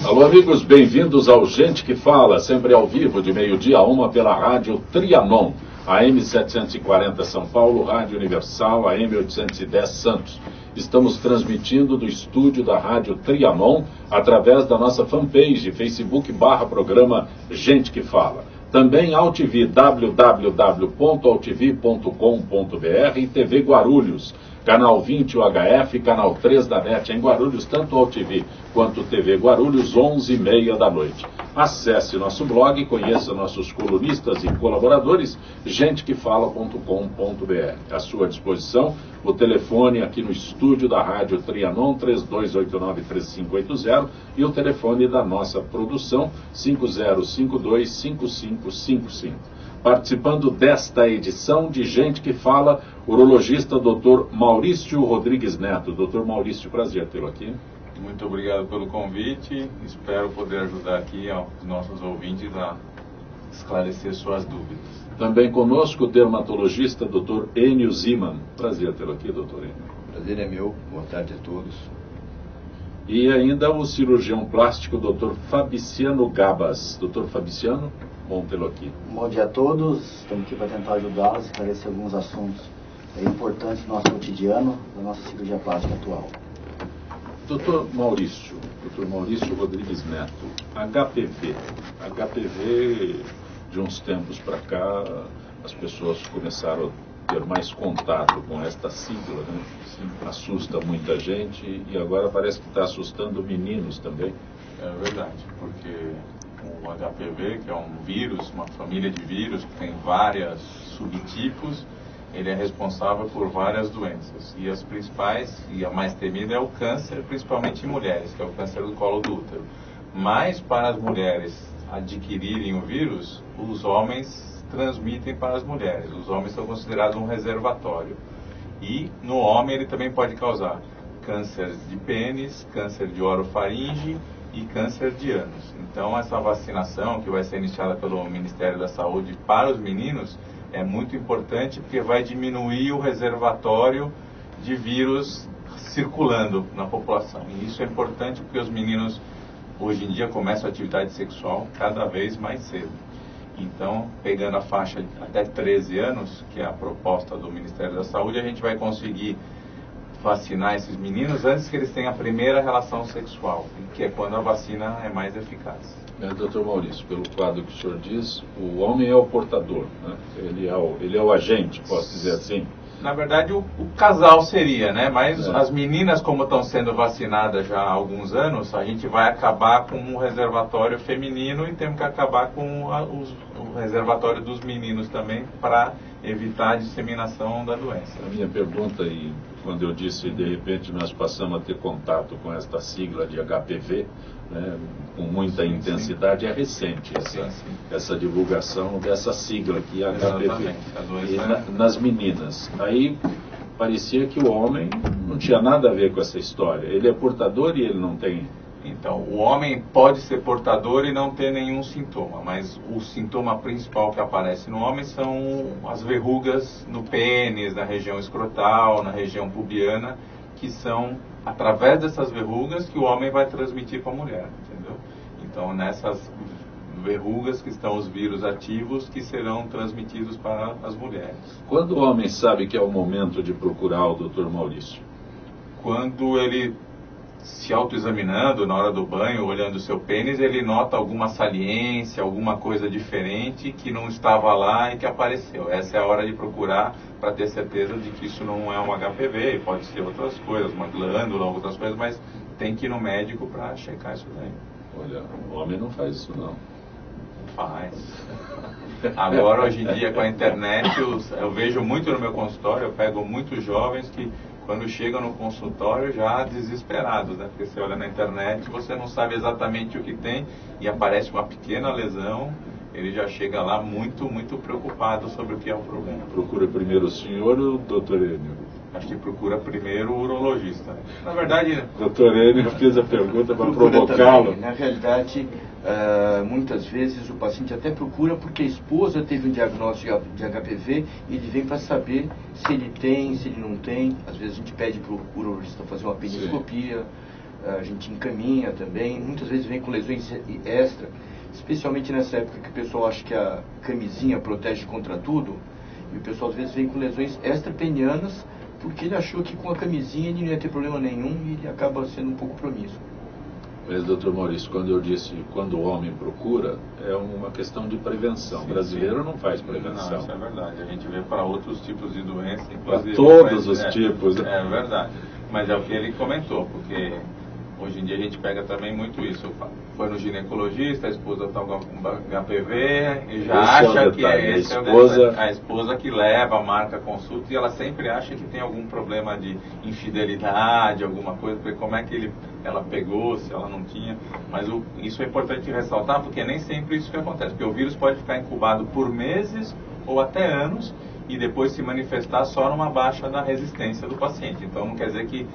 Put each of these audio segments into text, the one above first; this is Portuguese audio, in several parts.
Alô, amigos, bem-vindos ao Gente que Fala, sempre ao vivo, de meio-dia a 1 pela rádio Trianon, AM 740 São Paulo, Rádio Universal, AM 810 Santos. Estamos transmitindo do estúdio da rádio Trianon através da nossa fanpage, Facebook/programa Gente que Fala. Também AltV, www.altv.com.br e TV Guarulhos. Canal 20 UHF, Canal 3 da NET em Guarulhos, tanto AltV quanto TV Guarulhos, 11h30 da noite. Acesse nosso blog, conheça nossos colunistas e colaboradores, gentequefala.com.br. À sua disposição, o telefone aqui no estúdio da Rádio Trianon, 3289-3580, e o telefone da nossa produção, 5052-5555. Participando desta edição de Gente que Fala, urologista Dr. Maurício Rodrigues Neto. Dr. Maurício, prazer tê-lo aqui. Muito obrigado pelo convite. Espero poder ajudar aqui aos nossos ouvintes a esclarecer suas dúvidas. Também conosco o dermatologista Dr. Enio Ziman. Prazer tê-lo aqui, Dr. Enio. Prazer é meu. Boa tarde a todos. E ainda o cirurgião plástico Dr. Fabiciano Gabas. Dr. Fabiciano, bom tê-lo aqui. Bom dia a todos. Estamos aqui para tentar ajudá-los a esclarecer alguns assuntos importantes do nosso cotidiano, da nossa cirurgia plástica atual. Dr. Maurício Rodrigues Neto, HPV. HPV, de uns tempos para cá, as pessoas começaram a ter mais contato com esta sigla, né? Assusta muita gente e agora parece que está assustando meninos também. É verdade, porque o HPV, que é um vírus, uma família de vírus que tem vários subtipos, ele é responsável por várias doenças. E as principais, e a mais temida, é o câncer, principalmente em mulheres, que é o câncer do colo do útero. Mas para as mulheres adquirirem o vírus, os homens transmitem para as mulheres. Os homens são considerados um reservatório. E no homem ele também pode causar câncer de pênis, câncer de orofaringe e câncer de ânus. Então essa vacinação que vai ser iniciada pelo Ministério da Saúde para os meninos é muito importante porque vai diminuir o reservatório de vírus circulando na população. E isso é importante porque os meninos hoje em dia começam a atividade sexual cada vez mais cedo. Então, pegando a faixa até 13 anos, que é a proposta do Ministério da Saúde, a gente vai conseguir vacinar esses meninos antes que eles tenham a primeira relação sexual, que é quando a vacina é mais eficaz. Doutor Maurício, pelo quadro que o senhor diz, o homem é o portador, né? Ele é o agente, posso dizer assim? Na verdade, o casal seria, né? Mas as meninas, como estão sendo vacinadas já há alguns anos, a gente vai acabar com um reservatório feminino e temos que acabar com o reservatório dos meninos também para evitar a disseminação da doença. A minha pergunta, e quando eu disse, de repente nós passamos a ter contato com esta sigla de HPV, né, com muita intensidade, é recente essa divulgação dessa sigla aqui, HPV. E nas meninas. Aí parecia que o homem não tinha nada a ver com essa história. Ele é portador e ele não tem. Então, o homem pode ser portador e não ter nenhum sintoma, mas o sintoma principal que aparece no homem são as verrugas no pênis, na região escrotal, na região pubiana, que são através dessas verrugas que o homem vai transmitir para a mulher, entendeu? Então, nessas verrugas que estão os vírus ativos que serão transmitidos para as mulheres. Quando o homem sabe que é o momento de procurar o Dr. Maurício? Quando ele se autoexaminando na hora do banho, olhando o seu pênis, ele nota alguma saliência, alguma coisa diferente que não estava lá e que apareceu. Essa é a hora de procurar para ter certeza de que isso não é um HPV, pode ser outras coisas, uma glândula, outras coisas, mas tem que ir no médico para checar isso daí. Olha, o homem não faz isso não. Faz. Agora, hoje em dia, com a internet, eu vejo muito no meu consultório, eu pego muitos jovens que quando chegam no consultório já desesperados, né? Porque você olha na internet, você não sabe exatamente o que tem e aparece uma pequena lesão, ele já chega lá muito preocupado sobre o que é o problema. Procura primeiro o senhor ou o doutor Enio? Acho que procura primeiro o urologista. Na verdade... Doutor Enio fez a pergunta para provocá-lo. Na realidade, muitas vezes o paciente até procura porque a esposa teve um diagnóstico de HPV e ele vem para saber se ele tem, se ele não tem. Às vezes a gente pede para o urologista fazer uma peniscopia, a gente encaminha também, muitas vezes vem com lesões extra, especialmente nessa época que o pessoal acha que a camisinha protege contra tudo, e o pessoal às vezes vem com lesões extrapenianas, porque ele achou que com a camisinha ele não ia ter problema nenhum e ele acaba sendo um pouco promíscuo. Mas, doutor Maurício, quando eu disse quando o homem procura, é uma questão de prevenção. O brasileiro não faz prevenção. Não, isso é verdade. A gente vê para outros tipos de doença, para inclusive. todos os tipos. Né? É verdade. Mas é o que ele comentou, porque hoje em dia a gente pega também muito isso. Foi no ginecologista, a esposa está com HPV e já acha que a esposa que leva, marca a consulta, e ela sempre acha que tem algum problema de infidelidade, alguma coisa, porque como é que ela pegou, se ela não tinha. Mas isso é importante ressaltar, porque nem sempre isso que acontece, porque o vírus pode ficar incubado por meses ou até anos e depois se manifestar só numa baixa da resistência do paciente. Então não quer dizer que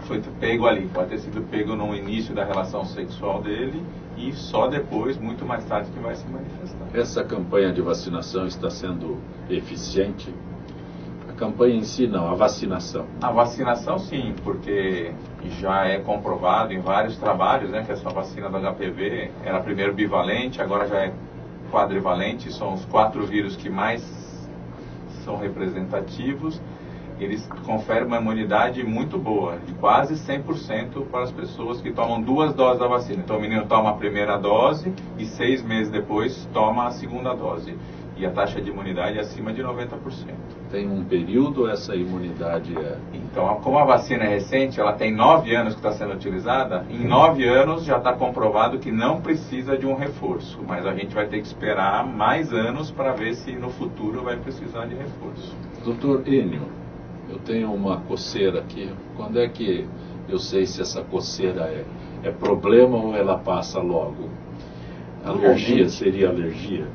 foi pego ali, pode ter sido pego no início da relação sexual dele e só depois, muito mais tarde, que vai se manifestar. Essa campanha de vacinação está sendo eficiente? A campanha em si não, a vacinação. A vacinação sim, porque já é comprovado em vários trabalhos, né, que essa vacina do HPV era primeiro bivalente, agora já é quadrivalente, são os 4 vírus que mais são representativos. Eles conferem uma imunidade muito boa, de quase 100% para as pessoas que tomam 2 doses da vacina. Então o menino toma a primeira dose e 6 meses depois toma a segunda dose. E a taxa de imunidade é acima de 90%. Tem um período essa imunidade é... Então, como a vacina é recente, ela tem 9 anos que está sendo utilizada, em 9 anos já está comprovado que não precisa de um reforço. Mas a gente vai ter que esperar mais anos para ver se no futuro vai precisar de reforço. Doutor Enio, eu tenho uma coceira aqui. Quando é que eu sei se essa coceira é problema ou ela passa logo? Alergia seria alergia?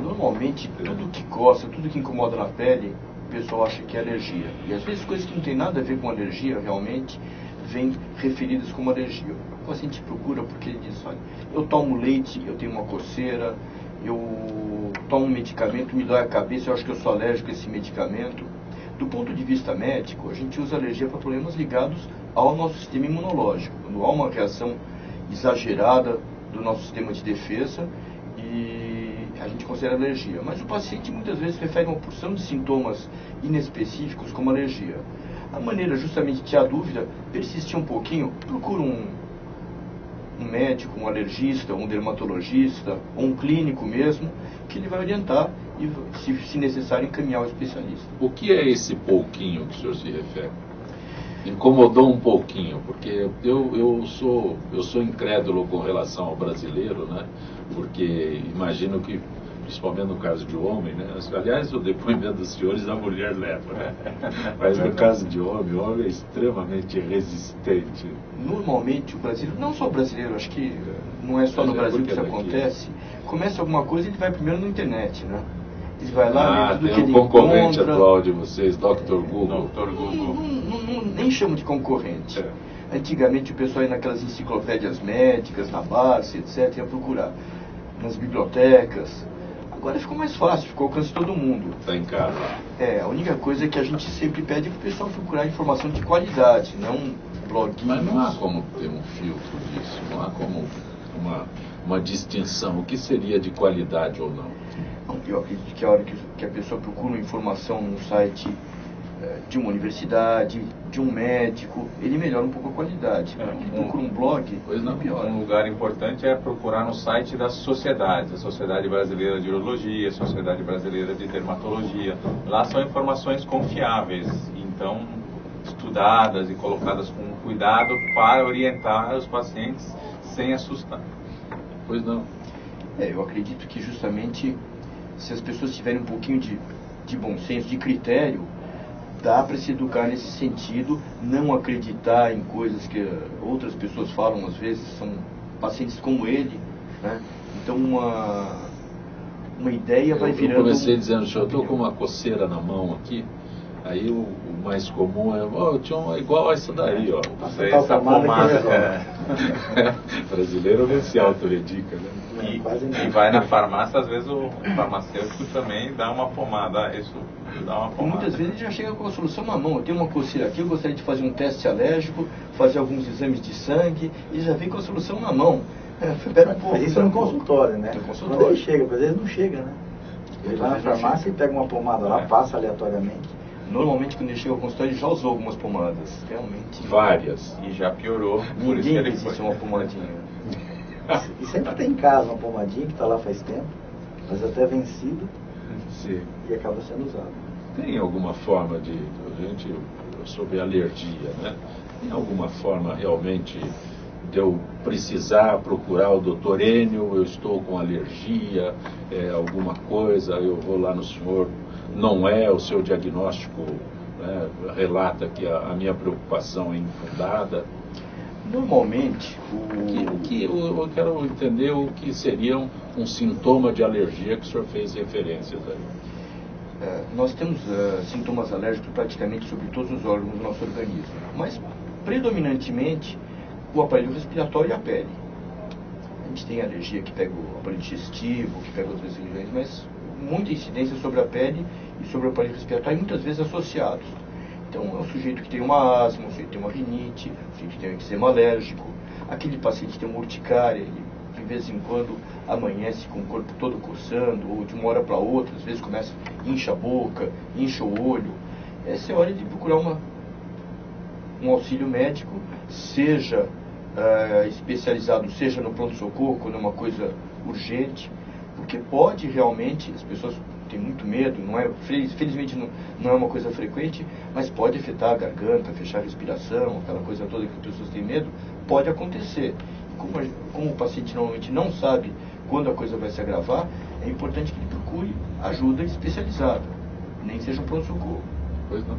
Normalmente, tudo que coça, tudo que incomoda na pele, o pessoal acha que é alergia. E às vezes coisas que não tem nada a ver com alergia, realmente, vêm referidas como alergia. O paciente procura porque ele diz, olha, eu tomo leite, eu tenho uma coceira, eu tomo um medicamento, me dói a cabeça, eu acho que eu sou alérgico a esse medicamento. Do ponto de vista médico, a gente usa alergia para problemas ligados ao nosso sistema imunológico. Quando há uma reação exagerada do nosso sistema de defesa, e a gente considera alergia. Mas o paciente muitas vezes refere uma porção de sintomas inespecíficos como alergia. A maneira justamente de tirar dúvida, persistir um pouquinho, procura um médico, um alergista, um dermatologista, ou um clínico mesmo, que ele vai orientar e, se necessário, encaminhar o especialista. O que é esse pouquinho que o senhor se refere? Incomodou um pouquinho, porque eu sou incrédulo com relação ao brasileiro, né? Porque imagino que, principalmente no caso de homem, né? Aliás, o depoimento dos senhores a mulher leva, né? Mas no caso de homem, o homem é extremamente resistente. Normalmente o brasileiro, não só o brasileiro, acho que não é só no Brasil que isso acontece, começa alguma coisa e ele vai primeiro na internet, né? Ele vai lá, tudo que ele concorrente encontra. Atual de vocês, Dr. Google. Dr. Google. Nem chamo de concorrente. Antigamente o pessoal ia naquelas enciclopédias médicas, na Barça, etc., ia procurar nas bibliotecas. Agora ficou mais fácil, ficou ao alcance de todo mundo. Está em casa. A única coisa que a gente sempre pede é para o pessoal procurar informação de qualidade, não bloguinhos. Mas não há como ter um filtro disso, não há como uma distinção. O que seria de qualidade ou não? Eu acredito que a hora que a pessoa procura uma informação num site de uma universidade, de um médico, ele melhora um pouco a qualidade. Ele procura um blog, não piora. Um lugar importante é procurar no site das sociedades, a Sociedade Brasileira de Urologia, a Sociedade Brasileira de Dermatologia. Lá são informações confiáveis, então estudadas e colocadas com cuidado para orientar os pacientes sem assustar. Pois não. Eu acredito que justamente se as pessoas tiverem um pouquinho de bom senso, de critério, dá para se educar nesse sentido, não acreditar em coisas que outras pessoas falam, às vezes são pacientes como ele, né? Então uma ideia vai virando... Eu comecei dizendo, senhor, eu estou com uma coceira na mão aqui, Aí o mais comum é, eu tinha uma igual a essa daí, ó. Você essa pomada. Brasileiro não se automedica, né? E vai na farmácia, às vezes o farmacêutico também dá uma pomada. Isso dá uma pomada. Muitas vezes ele já chega com a solução na mão. Eu tenho uma coceira aqui, eu gostaria de fazer um teste alérgico, fazer alguns exames de sangue, e já vem com a solução na mão. Espera um pouco. Mas isso é no consultório, né? No consultório. Quando ele chega, às vezes não chega, né? Ele vai na farmácia e pega uma pomada lá, passa aleatoriamente. Normalmente, quando ele chega ao consultório, ele já usou algumas pomadas. Realmente. Várias. E já piorou. Por isso que Ninguém ele resiste a foi. uma pomadinha. E sempre tem em casa uma pomadinha que está lá faz tempo, mas até vencido Sim. e acaba sendo usado. Tem alguma forma de, sobre alergia, né? Tem alguma forma realmente de eu precisar procurar o doutor Enio, eu estou com alergia, alguma coisa, eu vou lá no senhor, não é o seu diagnóstico, né, relata que a minha preocupação é infundada? Normalmente, Eu quero entender o que seria um sintoma de alergia que o senhor fez referências aí. nós temos sintomas alérgicos praticamente sobre todos os órgãos do nosso organismo, mas predominantemente o aparelho respiratório e a pele. A gente tem alergia que pega o aparelho digestivo, que pega outras regiões, mas muita incidência sobre a pele e sobre o aparelho respiratório, e muitas vezes associados. Então, é um sujeito que tem uma asma, um sujeito que tem uma rinite, um sujeito que tem um eczema alérgico, aquele paciente que tem uma urticária, ele de vez em quando amanhece com o corpo todo coçando, ou de uma hora para outra, às vezes começa, incha a boca, incha o olho. Essa é a hora de procurar um auxílio médico, seja especializado, seja no pronto-socorro, quando é uma coisa urgente, porque pode realmente, as pessoas têm muito medo, felizmente não é uma coisa frequente, mas pode afetar a garganta, fechar a respiração, aquela coisa toda que as pessoas têm medo, pode acontecer. Como o paciente normalmente não sabe quando a coisa vai se agravar, é importante que ele procure ajuda especializada, nem seja um pronto-socorro. Pois não.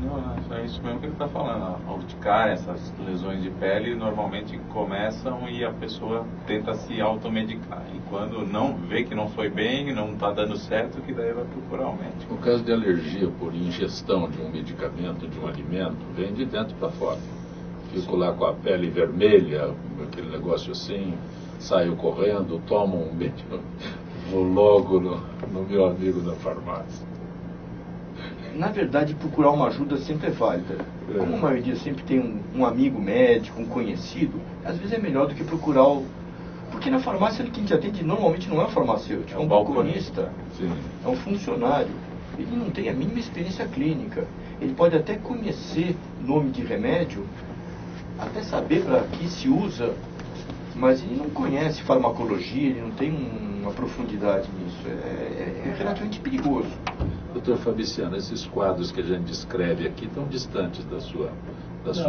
Não, é isso mesmo que ele está falando. A urticária, essas lesões de pele, normalmente começam e a pessoa tenta se automedicar. E quando não vê que não foi bem, não está dando certo, que daí vai procurar o médico. No caso de alergia por ingestão de um medicamento, de um alimento, vem de dentro para fora. Fico lá com a pele vermelha, aquele negócio assim, saio correndo, tomo um medicamento, vou logo no meu amigo da farmácia. Na verdade, procurar uma ajuda sempre é válida. Como a maioria sempre tem um amigo médico, um conhecido, às vezes é melhor do que procurar o... Porque na farmácia quem te atende normalmente não é um farmacêutico, é um balconista, é um funcionário. Ele não tem a mínima experiência clínica. Ele pode até conhecer nome de remédio, até saber para que se usa, mas ele não conhece farmacologia, ele não tem uma profundidade nisso. É relativamente perigoso. Doutor Fabiciano, esses quadros que a gente descreve aqui estão distantes da sua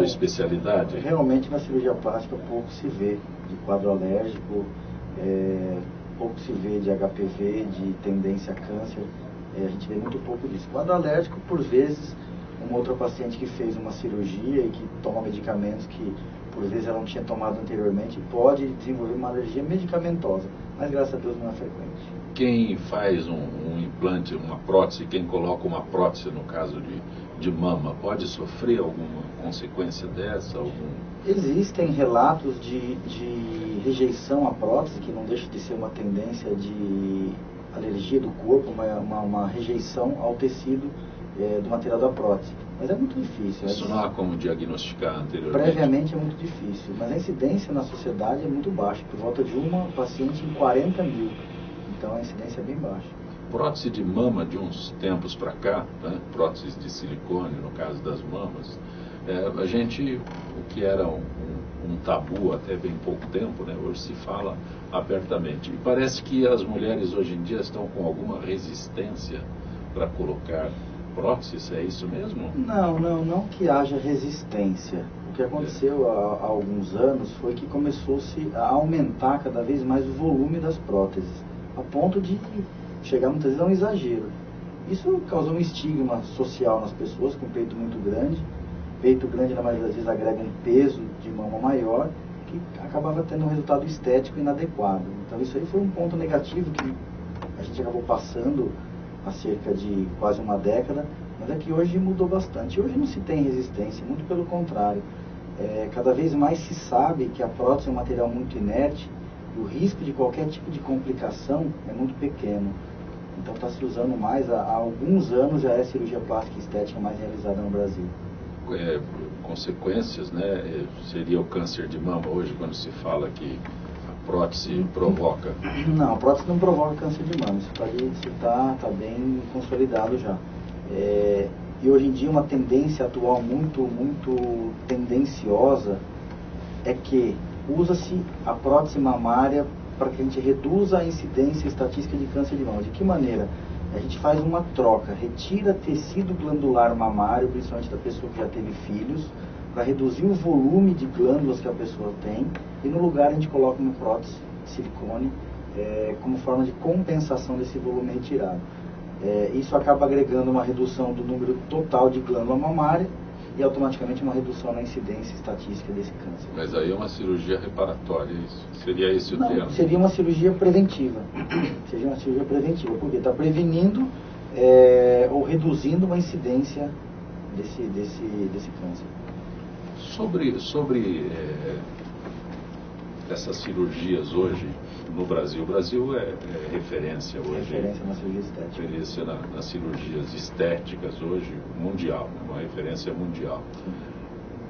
especialidade? Realmente na cirurgia plástica pouco se vê de quadro alérgico, pouco se vê de HPV, de tendência a câncer, a gente vê muito pouco disso. Quadro alérgico, por vezes, uma outra paciente que fez uma cirurgia e que toma medicamentos que por vezes ela não tinha tomado anteriormente, pode desenvolver uma alergia medicamentosa, mas graças a Deus não é frequente. Quem faz um implante, uma prótese, quem coloca uma prótese no caso de mama, pode sofrer alguma consequência dessa? Existem relatos de rejeição à prótese, que não deixa de ser uma tendência de alergia do corpo, uma rejeição ao tecido do material da prótese. Mas é muito difícil. Isso não há como diagnosticar anteriormente? Previamente é muito difícil, mas a incidência na sociedade é muito baixa, por volta de uma paciente em 40 mil. Então a incidência é bem baixa. Prótese de mama de uns tempos para cá, né? Próteses de silicone, no caso das mamas, a gente, o que era um tabu até bem pouco tempo, né? Hoje se fala abertamente. E parece que as mulheres hoje em dia estão com alguma resistência para colocar próteses, é isso mesmo? Não que haja resistência. O que aconteceu há alguns anos foi que começou-se a aumentar cada vez mais o volume das próteses, a ponto de chegar muitas vezes a um exagero. Isso causou um estigma social nas pessoas, com peito muito grande. Peito grande, na maioria das vezes, agrega um peso de mama maior, que acabava tendo um resultado estético inadequado. Então isso aí foi um ponto negativo que a gente acabou passando há cerca de quase uma década, Mas é que hoje mudou bastante. Hoje não se tem resistência, muito pelo contrário. Cada vez mais se sabe que a prótese é um material muito inerte, e o risco de qualquer tipo de complicação é muito pequeno. Então está se usando mais, há alguns anos já é a cirurgia plástica e estética mais realizada no Brasil. Consequências, né? Seria o câncer de mama hoje, quando se fala que a prótese provoca? Não, a prótese não provoca câncer de mama, isso tá bem consolidado já. E hoje em dia uma tendência atual muito tendenciosa é que usa-se a prótese mamária para que a gente reduza a incidência estatística de câncer de mama. De que maneira? A gente faz uma troca, retira tecido glandular mamário, principalmente da pessoa que já teve filhos, para reduzir o volume de glândulas que a pessoa tem, e no lugar a gente coloca uma prótese de silicone como forma de compensação desse volume retirado. Isso acaba agregando uma redução do número total de glândula mamária e automaticamente uma redução na incidência estatística desse câncer. Mas aí é uma cirurgia reparatória, isso? Seria esse o termo? Seria uma cirurgia preventiva. Seria uma cirurgia preventiva, porque está prevenindo ou reduzindo uma incidência desse câncer. Sobre essas cirurgias hoje no Brasil. O Brasil é referência hoje. Referência na cirurgia estética. Referência nas cirurgias estéticas hoje, mundial, uma referência mundial.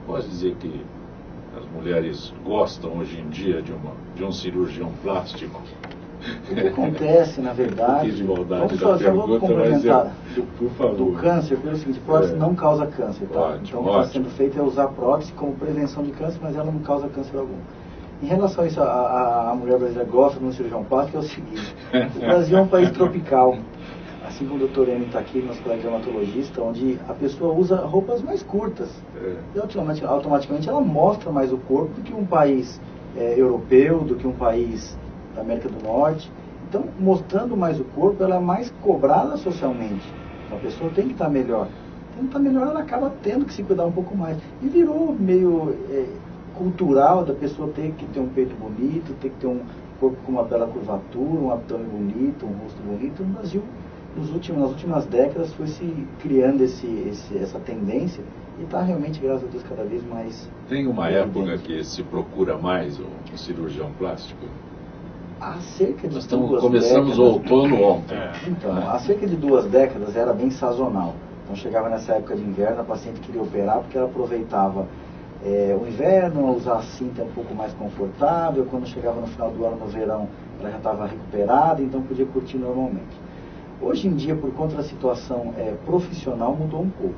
Pode dizer que as mulheres gostam hoje em dia de um cirurgião plástico? O que acontece, na verdade, vamos só vou complementar do câncer pelo seguinte: prótese não causa câncer, tá? Ótimo, então o que está sendo feito é usar prótese como prevenção de câncer, mas ela não causa câncer algum. Em relação a isso, a mulher brasileira gosta de um cirurgião plástico, é o seguinte: o Brasil é um país tropical, assim como o Dr. Enio está aqui, nosso colega dermatologista, onde a pessoa usa roupas mais curtas. E automaticamente ela mostra mais o corpo do que um país europeu, do que um país da América do Norte. Então, mostrando mais o corpo, ela é mais cobrada socialmente. Então, a pessoa tem que estar melhor. Tem que estar melhor, ela acaba tendo que se cuidar um pouco mais. E virou meio cultural da pessoa ter que ter um peito bonito, ter que ter um corpo com uma bela curvatura, um abdômen bonito, um rosto bonito. No Brasil, nas últimas décadas, foi se criando essa tendência e está realmente, graças a Deus, cada vez mais... Tem uma época que se procura mais um cirurgião plástico? Há cerca de Nós décadas, começamos o outono ontem. Então, há cerca de 2 décadas era bem sazonal. Então chegava nessa época de inverno, a paciente queria operar porque ela aproveitava o inverno, usar a cinta um pouco mais confortável. Quando chegava no final do ano, no verão, ela já estava recuperada, então podia curtir normalmente. Hoje em dia, por conta da situação profissional, mudou um pouco.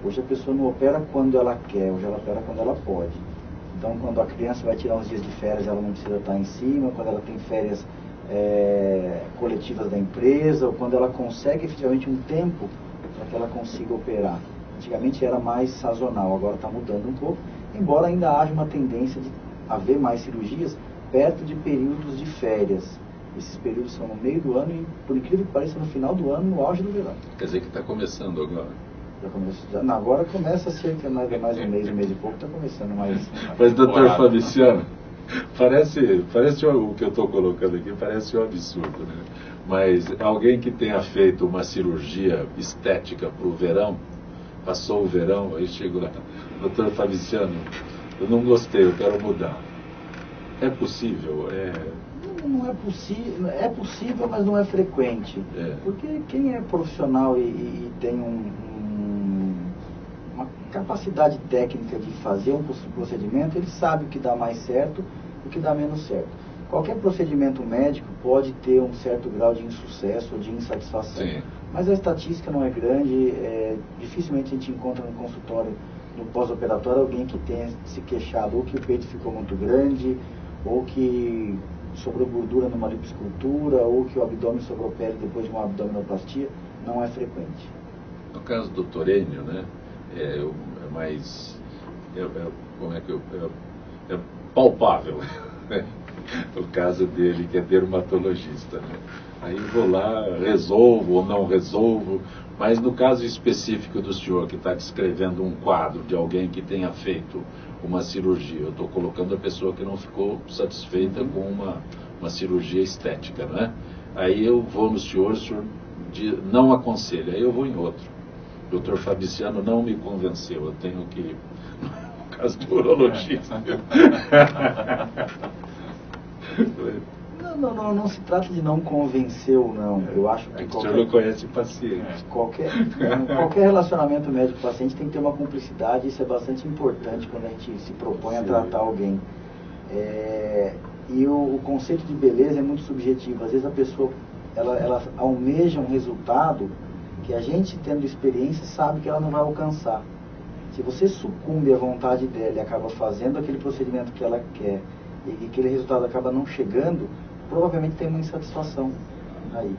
Hoje a pessoa não opera quando ela quer, hoje ela opera quando ela pode. Então, quando a criança vai tirar uns dias de férias, ela não precisa estar em cima. Quando ela tem férias coletivas da empresa, ou quando ela consegue efetivamente um tempo para que ela consiga operar. Antigamente era mais sazonal, agora está mudando um pouco, embora ainda haja uma tendência de haver mais cirurgias perto de períodos de férias. Esses períodos são no meio do ano e, por incrível que pareça, no final do ano, no auge do verão. Quer dizer que está começando agora? Agora começa cerca mais um mês e pouco, está começando mais... Mas, doutor Fabiciano, parece o que eu estou colocando aqui, parece um absurdo, né? Mas alguém que tenha feito uma cirurgia estética para o verão, passou o verão, aí chegou lá, doutor Fabiciano, eu não gostei, eu quero mudar. É possível? Não é possível, é possível, mas não é frequente. Porque quem é profissional e tem uma capacidade técnica de fazer um procedimento, ele sabe o que dá mais certo e o que dá menos certo. Qualquer procedimento médico pode ter um certo grau de insucesso ou de insatisfação. Sim. Mas a estatística não é grande, dificilmente a gente encontra no consultório, no pós-operatório, alguém que tenha se queixado ou que o peito ficou muito grande, ou que sobrou gordura numa lipoescultura, ou que o abdômen sobrou pele depois de uma abdominoplastia. Não é frequente. No caso do Dr. Enio, né, é mais... é palpável, né? O caso dele, que é dermatologista, né? Aí vou lá, resolvo ou não resolvo, mas no caso específico do senhor, que está descrevendo um quadro de alguém que tenha feito uma cirurgia, eu estou colocando a pessoa que não ficou satisfeita com uma cirurgia estética, né? Aí eu vou no senhor não aconselha, aí eu vou em outro. o Dr. Fabriciano não me convenceu, eu tenho que... No caso do urologista. Não se trata de não convencer ou não. Eu acho que o senhor não conhece o paciente. Qualquer relacionamento médico-paciente tem que ter uma cumplicidade, isso é bastante importante quando a gente se propõe a tratar alguém. E o conceito de beleza é muito subjetivo. Às vezes a pessoa ela almeja um resultado que a gente, tendo experiência, sabe que ela não vai alcançar. Se você sucumbe à vontade dela e acaba fazendo aquele procedimento que ela quer e aquele resultado acaba não chegando, provavelmente tem uma insatisfação aí.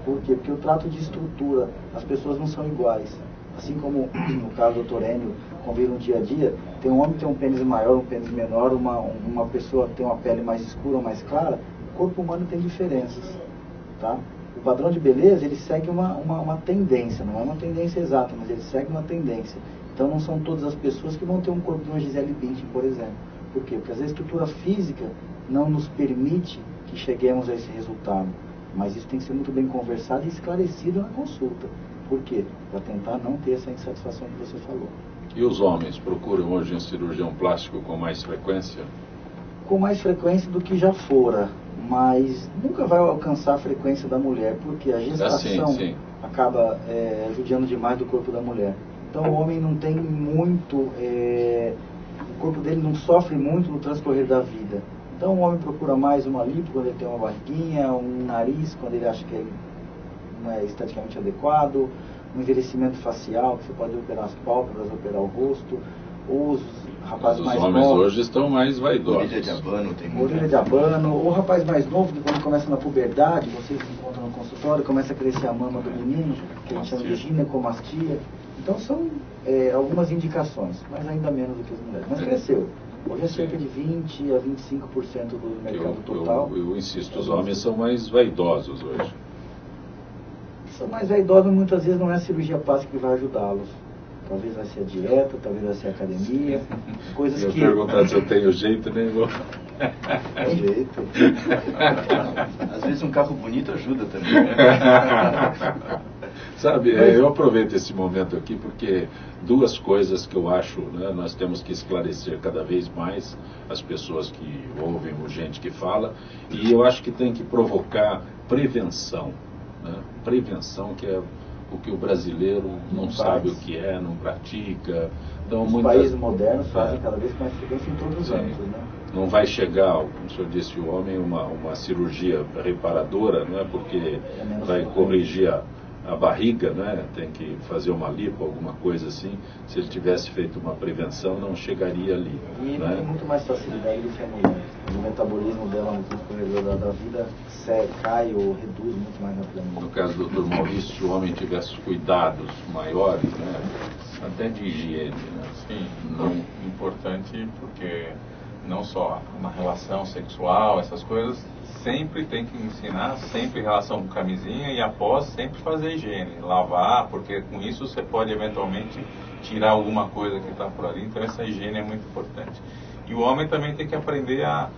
Por quê? Porque o trato de estrutura, as pessoas não são iguais. Assim como no caso do Dr. Enio, convive no dia a dia, tem um homem que tem um pênis maior, um pênis menor, uma pessoa que tem uma pele mais escura ou mais clara, o corpo humano tem diferenças. Tá? O padrão de beleza, ele segue uma tendência, não é uma tendência exata, mas ele segue uma tendência. Então não são todas as pessoas que vão ter um corpo de uma Gisele Bündchen, por exemplo. Por quê? Porque às vezes a estrutura física não nos permite que cheguemos a esse resultado. Mas isso tem que ser muito bem conversado e esclarecido na consulta. Por quê? Para tentar não ter essa insatisfação que você falou. E os homens procuram hoje um cirurgião plástico com mais frequência? Com mais frequência do que já fora, mas nunca vai alcançar a frequência da mulher, porque a gestação acaba judiando demais do corpo da mulher. Então o homem não tem muito, o corpo dele não sofre muito no transcorrer da vida. Então o homem procura mais uma lipo quando ele tem uma barriguinha, um nariz quando ele acha que ele não é esteticamente adequado, um envelhecimento facial, que você pode operar as pálpebras, operar o rosto, ou os rapazes mais novos. Os homens hoje estão mais vaidosos. Orelha de abano, tem muito. Orelha de abano, ou o rapaz mais novo, que quando começa na puberdade, vocês encontram no consultório, começa a crescer a mama do menino, que a gente chama de ginecomastia. Então são algumas indicações, mas ainda menos do que as mulheres. Mas cresceu. Hoje é cerca de 20% a 25% do mercado total. Eu insisto, os homens são mais vaidosos hoje. São mais vaidosos, muitas vezes não é a cirurgia plástica que vai ajudá-los. Talvez vai ser a dieta, talvez vai ser a academia, coisas que... Eu perguntar se eu tenho jeito, nem vou... Tem jeito. Às vezes um carro bonito ajuda também. Sabe, eu aproveito esse momento aqui porque duas coisas que eu acho, né, nós temos que esclarecer cada vez mais as pessoas que ouvem ou gente que fala, e eu acho que tem que provocar prevenção, né? Prevenção, que é o que o brasileiro não sabe o que é, não pratica. Então, os países modernos fazem cada vez mais frequência em todos os âmbitos, né? Não vai chegar, como o senhor disse, o homem uma cirurgia reparadora, não é porque vai corrigir a barriga, né? Tem que fazer uma lipo, alguma coisa assim. Se ele tivesse feito uma prevenção, não chegaria ali. E né? tem muito mais facilidade do que a mulher. O metabolismo dela no corredor da vida cai ou reduz muito mais rapidamente. No caso do Dr. Maurício, se o homem tivesse cuidados maiores, né? Até de higiene, né? Sim, não importante, porque não só uma relação sexual, essas coisas, sempre tem que ensinar, sempre em relação com camisinha, e após sempre fazer higiene, lavar, porque com isso você pode eventualmente tirar alguma coisa que está por ali, então essa higiene é muito importante. E o homem também tem que aprender a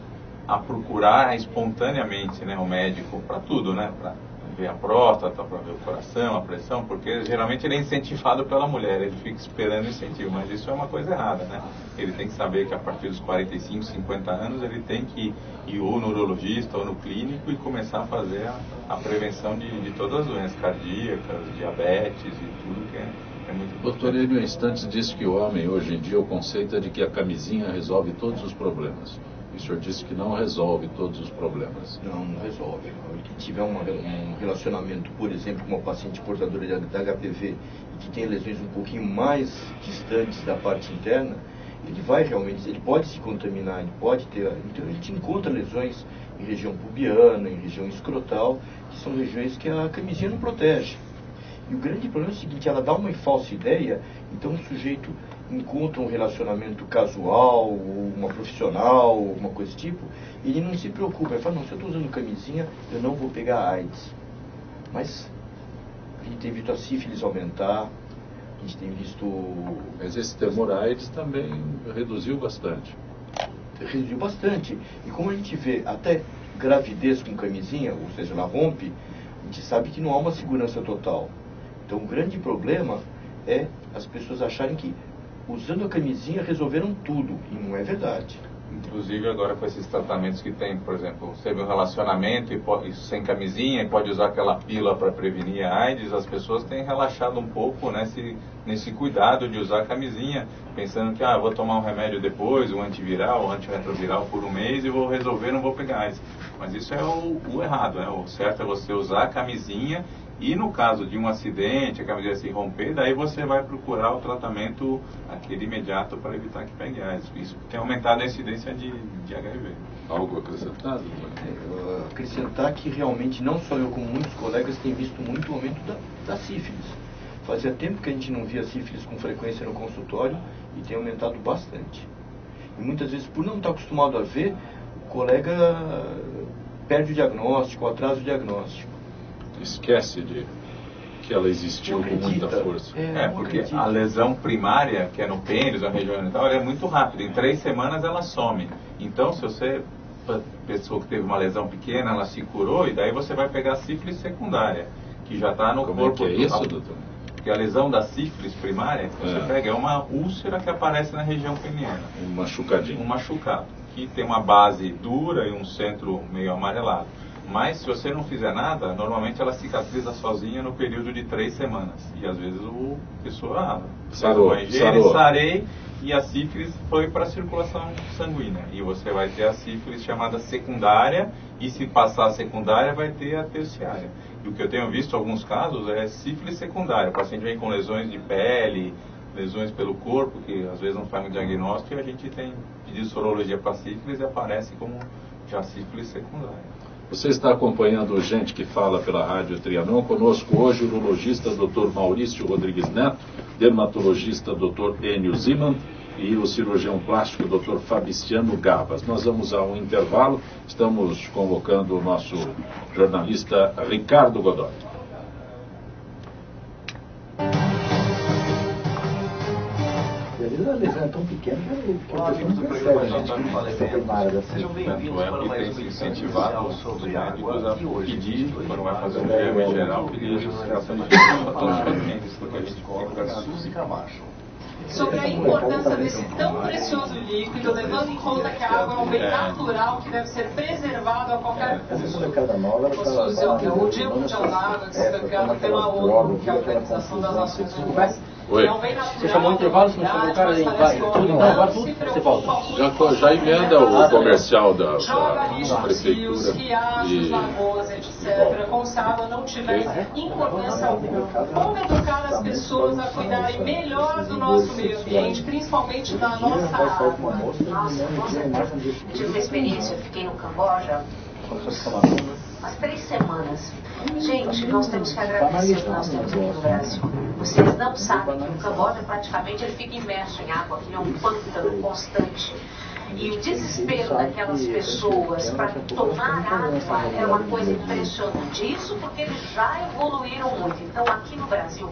procurar espontaneamente, né, o médico para tudo, né, para ver a próstata, para ver o coração, a pressão, porque geralmente ele é incentivado pela mulher, ele fica esperando incentivo, mas isso é uma coisa errada, né? Ele tem que saber que a partir dos 45, 50 anos ele tem que ir ou no urologista ou no clínico e começar a fazer a prevenção de todas as doenças cardíacas, diabetes e tudo que é muito importante. Doutor Enio Instantes disse que o homem hoje em dia, o conceito é de que a camisinha resolve todos os problemas. O senhor disse que não resolve todos os problemas. Não resolve. O que tiver um relacionamento, por exemplo, com uma paciente portadora de HPV e que tem lesões um pouquinho mais distantes da parte interna, ele vai realmente, ele pode se contaminar, ele pode ter, então a gente encontra lesões em região pubiana, em região escrotal, que são regiões que a camisinha não protege. E o grande problema é o seguinte, ela dá uma falsa ideia, então o sujeito encontra um relacionamento casual, uma profissional, uma coisa desse tipo, e ele não se preocupa, ele fala, não, se eu estou usando camisinha, eu não vou pegar AIDS. Mas a gente tem visto a sífilis aumentar, a gente tem visto... Mas esse temor à AIDS também reduziu bastante. Reduziu bastante. E como a gente vê até gravidez com camisinha, ou seja, ela rompe, a gente sabe que não há uma segurança total. Então o grande problema é as pessoas acharem que usando a camisinha resolveram tudo, e não é verdade. Inclusive agora com esses tratamentos que tem, por exemplo, você teve um relacionamento e sem camisinha e pode usar aquela pílula para prevenir a AIDS, as pessoas têm relaxado um pouco nesse cuidado de usar a camisinha, pensando que vou tomar um remédio depois, um antiviral, um antirretroviral por um mês e vou resolver, não vou pegar AIDS. Mas isso é o errado, né? O certo é você usar a camisinha e no caso de um acidente, a camisinha se romper, daí você vai procurar o tratamento aquele imediato para evitar que pegue AIDS. Isso tem aumentado a incidência de HIV. Algo acrescentado? Acrescentar que realmente não só eu como muitos colegas têm visto muito o aumento da sífilis. Fazia tempo que a gente não via sífilis com frequência no consultório e tem aumentado bastante. E muitas vezes, por não estar acostumado a ver, o colega perde o diagnóstico, atrasa o diagnóstico. Esquece de que ela existiu com muita força. Porque a lesão primária, que é no pênis, na região genital, ela é muito rápida. Em 3 semanas ela some. Então, se você, pessoa que teve uma lesão pequena, ela se curou, e daí você vai pegar a sífilis secundária, que já está no Como corpo. É que é isso, doutor? Porque a lesão da sífilis primária, que você pega, é uma úlcera que aparece na região peniana. Um machucadinho. Um machucado, que tem uma base dura e um centro meio amarelado. Mas se você não fizer nada, normalmente ela cicatriza sozinha no período de 3 semanas. E às vezes a pessoa sarei, e a sífilis foi para a circulação sanguínea. E você vai ter a sífilis chamada secundária, e se passar a secundária vai ter a terciária. E o que eu tenho visto em alguns casos é sífilis secundária. O paciente vem com lesões de pele, lesões pelo corpo, que às vezes não faz um diagnóstico, e a gente tem pedido sorologia para sífilis e aparece como já sífilis secundária. Você está acompanhando Gente que Fala pela Rádio Trianon. Conosco hoje o urologista Dr. Maurício Rodrigues Neto, dermatologista Dr. Enio Ziman e o cirurgião plástico Dr. Fabriciano Gavas. Nós vamos a um intervalo. Estamos convocando o nosso jornalista Ricardo Godoy. E às vezes a lesão é tão pequena que a pessoa não percebe a gente primária da sífilis. Tanto é que tem se incentivado os médicos a pedir, quando vai fazer um exame geral, pedir registração de todos os pacientes, porque a gente fica sobre a importância desse tão precioso líquido, levando em conta que a água é um bem natural que deve ser preservado a qualquer custo. O Dia Mundial da Água, que foi criado pela ONU, que é a Organização das Nações Unidas, Oi. Você chamou o intervalo, você não chamou o cara aí, vai. Agora você volta. Já emenda o comercial da rios, prefeitura. riachos, lagoas, etc. Como se a água não tivesse importância alguma. Como educar as pessoas a cuidarem melhor do nosso meio ambiente, principalmente da nossa água? Nossa, com certeza. Eu tive uma experiência, eu fiquei no Camboja umas 3 semanas. Gente, nós temos que agradecer o que nós temos aqui no Brasil. Vocês não sabem que o Camboja praticamente ele fica imerso em água, que é um pântano constante. E o desespero daquelas pessoas para tomar água é uma coisa impressionante. Isso porque eles já evoluíram muito. Então, aqui no Brasil,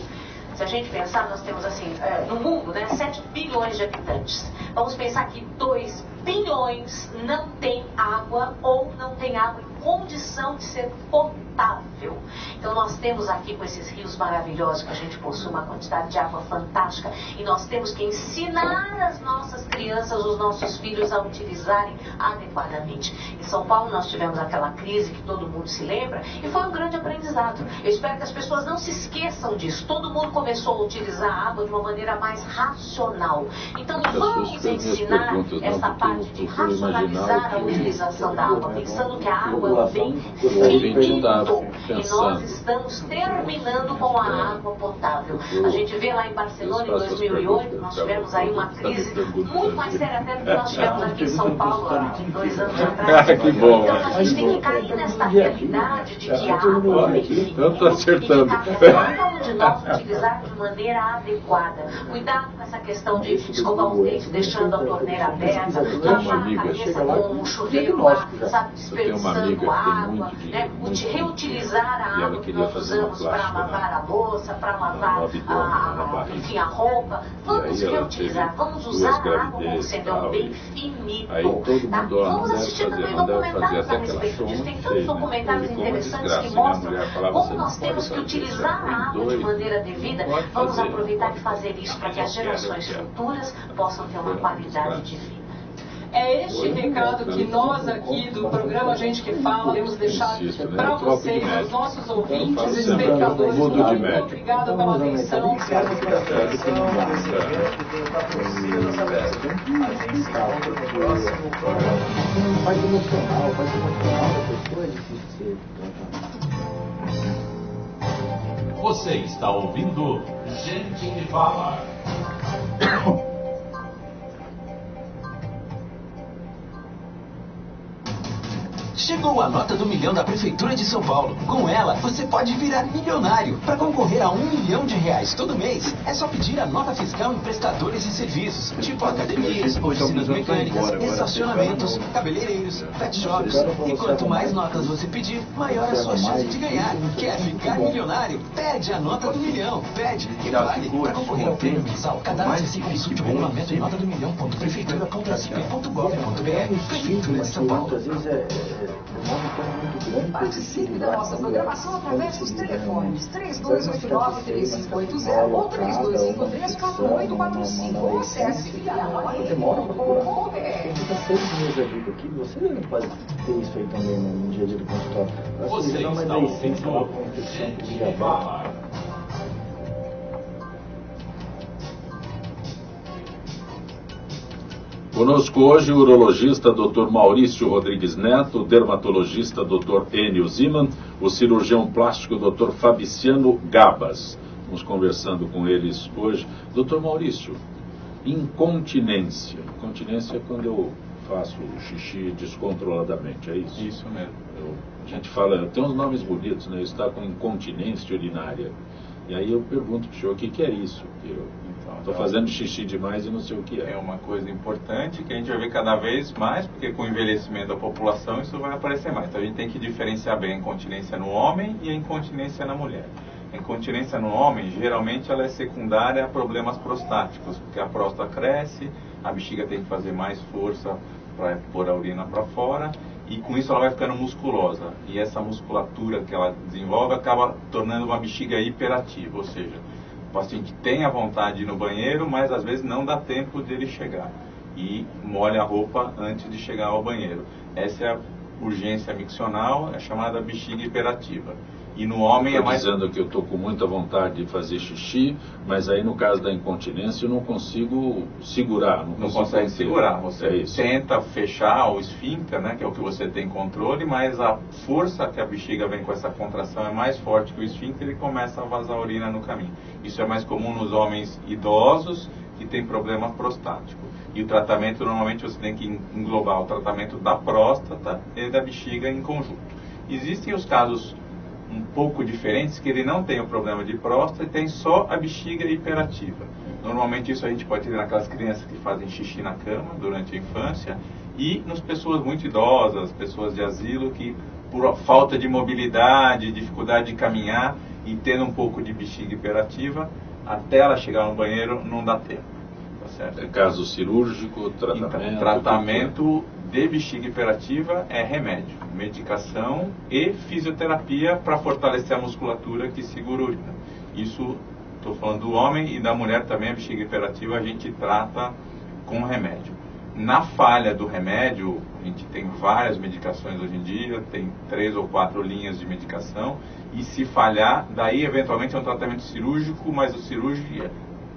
se a gente pensar, nós temos assim, no mundo, 7 bilhões de habitantes. Vamos pensar que 2 bilhões não tem água ou não tem água em condição de ser potável. Então nós temos aqui com esses rios maravilhosos que a gente possui uma quantidade de água fantástica e nós temos que ensinar as nossas crianças, os nossos filhos a utilizarem adequadamente. Em São Paulo nós tivemos aquela crise que todo mundo se lembra e foi um grande aprendizado. Eu espero que as pessoas não se esqueçam disso. Todo mundo começou a utilizar a água de uma maneira mais racional. Então vamos ensinar essa parte de racionalizar a utilização da água, pensando que a água é um bem finito e nós estamos terminando com a água potável. A gente vê lá em Barcelona em 2008, nós tivemos aí uma crise muito mais séria até do que nós tivemos aqui em São Paulo há 2 anos atrás. Que bom. Então a gente tem que cair nesta realidade de que a água é infinita Eu estou acertando. e que cada um de nós utilizar de maneira adequada. Cuidado com essa questão de escovar os dentes deixando a torneira aberta, lavar a cabeça com um chuveiro lá, sabe, desperdiçando água, né? Reutilizar a água que nós usamos para lavar a louça, para lavar enfim, a roupa. Vamos reutilizar, vamos usar a água como sendo um bem finito. Tá? Vamos assistir também documentários a respeito disso. Tem tantos documentários interessantes que mostram como nós temos que utilizar a água de maneira devida. Vamos aproveitar e fazer isso para que as gerações futuras possam ter uma qualidade de vida. É este recado que nós aqui do programa Gente que Fala temos deixado para vocês, os nossos ouvintes, espectadores. Muito obrigada pela atenção. Parte emocional da pessoa é difícil de ser tratado. Você está ouvindo Gente que Fala. Chegou a nota do milhão da Prefeitura de São Paulo. Com ela, você pode virar milionário. Para concorrer a R$1 milhão todo mês, é só pedir a nota fiscal em prestadores de serviços, tipo academias, oficinas mecânicas, estacionamentos, cabeleireiros, pet shops. E quanto mais notas você pedir, maior a sua chance de ganhar. Quer ficar milionário? Pede a nota do milhão. Pede e vale. Para concorrer ao prêmio mensal, cadastre-se e consulte o regulamento em notadomilhão.prefeitura.gov.br. Prefeitura de São Paulo. Participe da nossa programação através dos telefones 3289-3580 ou 3253-4845 ou acesse filial.com.br. Fica 6 meses a vida aqui, você não pode ter isso aí também no dia a dia do consultório. Você está ouvindo Gente que Fala. Conosco hoje o urologista Dr. Maurício Rodrigues Neto, o dermatologista Dr. Enio Ziman, o cirurgião plástico Dr. Fabiciano Gabas. Vamos conversando com eles hoje. Dr. Maurício, incontinência. Incontinência é quando eu faço xixi descontroladamente, é isso? Isso mesmo. A gente fala, tem uns nomes bonitos, né? Está com incontinência urinária. E aí eu pergunto para o senhor o que é isso? Eu estou fazendo xixi demais e não sei o que é. É uma coisa importante que a gente vai ver cada vez mais, porque com o envelhecimento da população isso vai aparecer mais. Então a gente tem que diferenciar bem a incontinência no homem e a incontinência na mulher. A incontinência no homem, geralmente ela é secundária a problemas prostáticos, porque a próstata cresce, a bexiga tem que fazer mais força para pôr a urina para fora, e com isso ela vai ficando musculosa. E essa musculatura que ela desenvolve acaba tornando uma bexiga hiperativa, ou seja, o paciente tem a vontade de ir no banheiro, mas às vezes não dá tempo dele chegar. E molha a roupa antes de chegar ao banheiro. Essa é a urgência miccional, é chamada bexiga hiperativa. E no homem é mais... dizendo que eu estou com muita vontade de fazer xixi, mas aí no caso da incontinência eu não consigo segurar. Não consegue segurar. Você tenta fechar o esfíncter, né, que é o que você tem controle, mas a força que a bexiga vem com essa contração é mais forte que o esfíncter e começa a vazar urina no caminho. Isso é mais comum nos homens idosos que têm problema prostático. E o tratamento, normalmente, você tem que englobar o tratamento da próstata e da bexiga em conjunto. Existem os casos um pouco diferentes, que ele não tem o problema de próstata e tem só a bexiga hiperativa. Normalmente isso a gente pode ter naquelas crianças que fazem xixi na cama durante a infância e nas pessoas muito idosas, pessoas de asilo que por falta de mobilidade, dificuldade de caminhar e tendo um pouco de bexiga hiperativa, até ela chegar no banheiro não dá tempo. Tá certo? É caso cirúrgico, tratamento... Então, tratamento de bexiga hiperativa é remédio, medicação e fisioterapia para fortalecer a musculatura que segura a urina. Isso, estou falando do homem, e da mulher também, a bexiga hiperativa a gente trata com remédio. Na falha do remédio, a gente tem várias medicações hoje em dia, tem 3 ou 4 linhas de medicação, e se falhar, daí eventualmente é um tratamento cirúrgico, mas o cirúrgico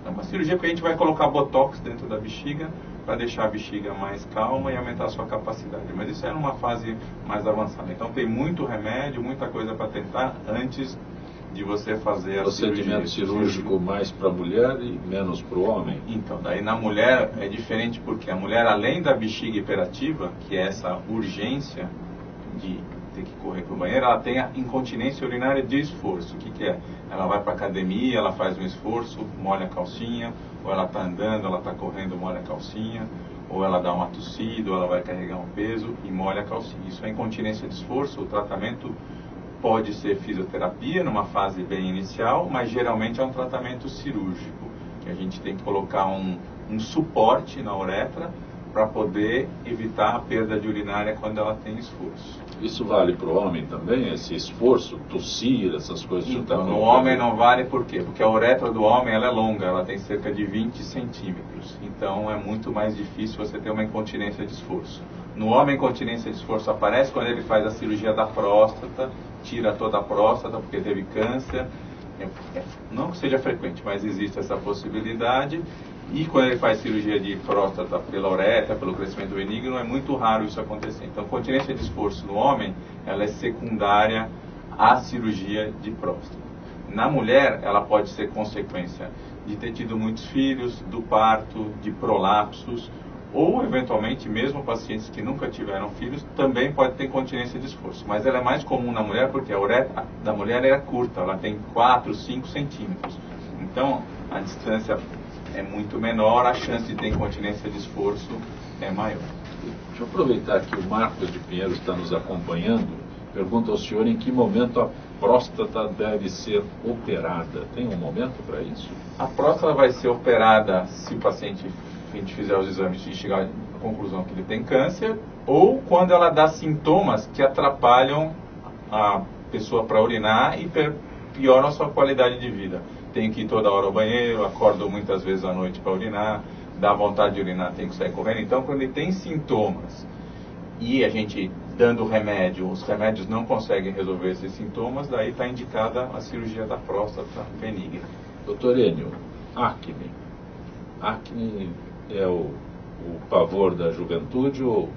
é uma cirurgia porque a gente vai colocar botox dentro da bexiga para deixar a bexiga mais calma e aumentar a sua capacidade. Mas isso é numa fase mais avançada. Então tem muito remédio, muita coisa para tentar antes de você fazer a procedimento cirúrgico mais para a mulher e menos para o homem? Então, daí na mulher é diferente porque a mulher, além da bexiga hiperativa, que é essa urgência de ter que correr para o banheiro, ela tem a incontinência urinária de esforço. O que é? Ela vai para a academia, ela faz um esforço, molha a calcinha, ou ela está andando, ela está correndo, molha a calcinha, ou ela dá uma tossida, ou ela vai carregar um peso e molha a calcinha. Isso é incontinência de esforço. O tratamento pode ser fisioterapia numa fase bem inicial, mas geralmente é um tratamento cirúrgico, que a gente tem que colocar um suporte na uretra para poder evitar a perda de urinária quando ela tem esforço. Isso vale para o homem também, esse esforço, tossir, essas coisas? Então, no homem não vale por quê? Porque a uretra do homem ela é longa, ela tem cerca de 20 centímetros. Então é muito mais difícil você ter uma incontinência de esforço. No homem, a incontinência de esforço aparece quando ele faz a cirurgia da próstata, tira toda a próstata porque teve câncer. Não que seja frequente, mas existe essa possibilidade. E quando ele faz cirurgia de próstata pela uretra, pelo crescimento benigno, é muito raro isso acontecer. Então, continência de esforço no homem, ela é secundária à cirurgia de próstata. Na mulher, ela pode ser consequência de ter tido muitos filhos, do parto, de prolapsos, ou, eventualmente, mesmo pacientes que nunca tiveram filhos, também pode ter incontinência de esforço. Mas ela é mais comum na mulher porque a uretra da mulher é curta, ela tem 4, 5 centímetros. Então, a distância é muito menor, a chance de ter incontinência de esforço é maior. Deixa eu aproveitar que o Marcos de Pinheiro está nos acompanhando. Pergunta ao senhor em que momento a próstata deve ser operada. Tem um momento para isso? A próstata vai ser operada se o paciente, a gente fizer os exames e chegar à conclusão que ele tem câncer, ou quando ela dá sintomas que atrapalham a pessoa para urinar e pioram a sua qualidade de vida. Tem que ir toda hora ao banheiro, acordo muitas vezes à noite para urinar, dá vontade de urinar, tem que sair correndo. Então, quando ele tem sintomas e a gente dando remédio, os remédios não conseguem resolver esses sintomas, daí está indicada a cirurgia da próstata benigna. Doutor Enio, acne. Acne é o pavor da juventude ou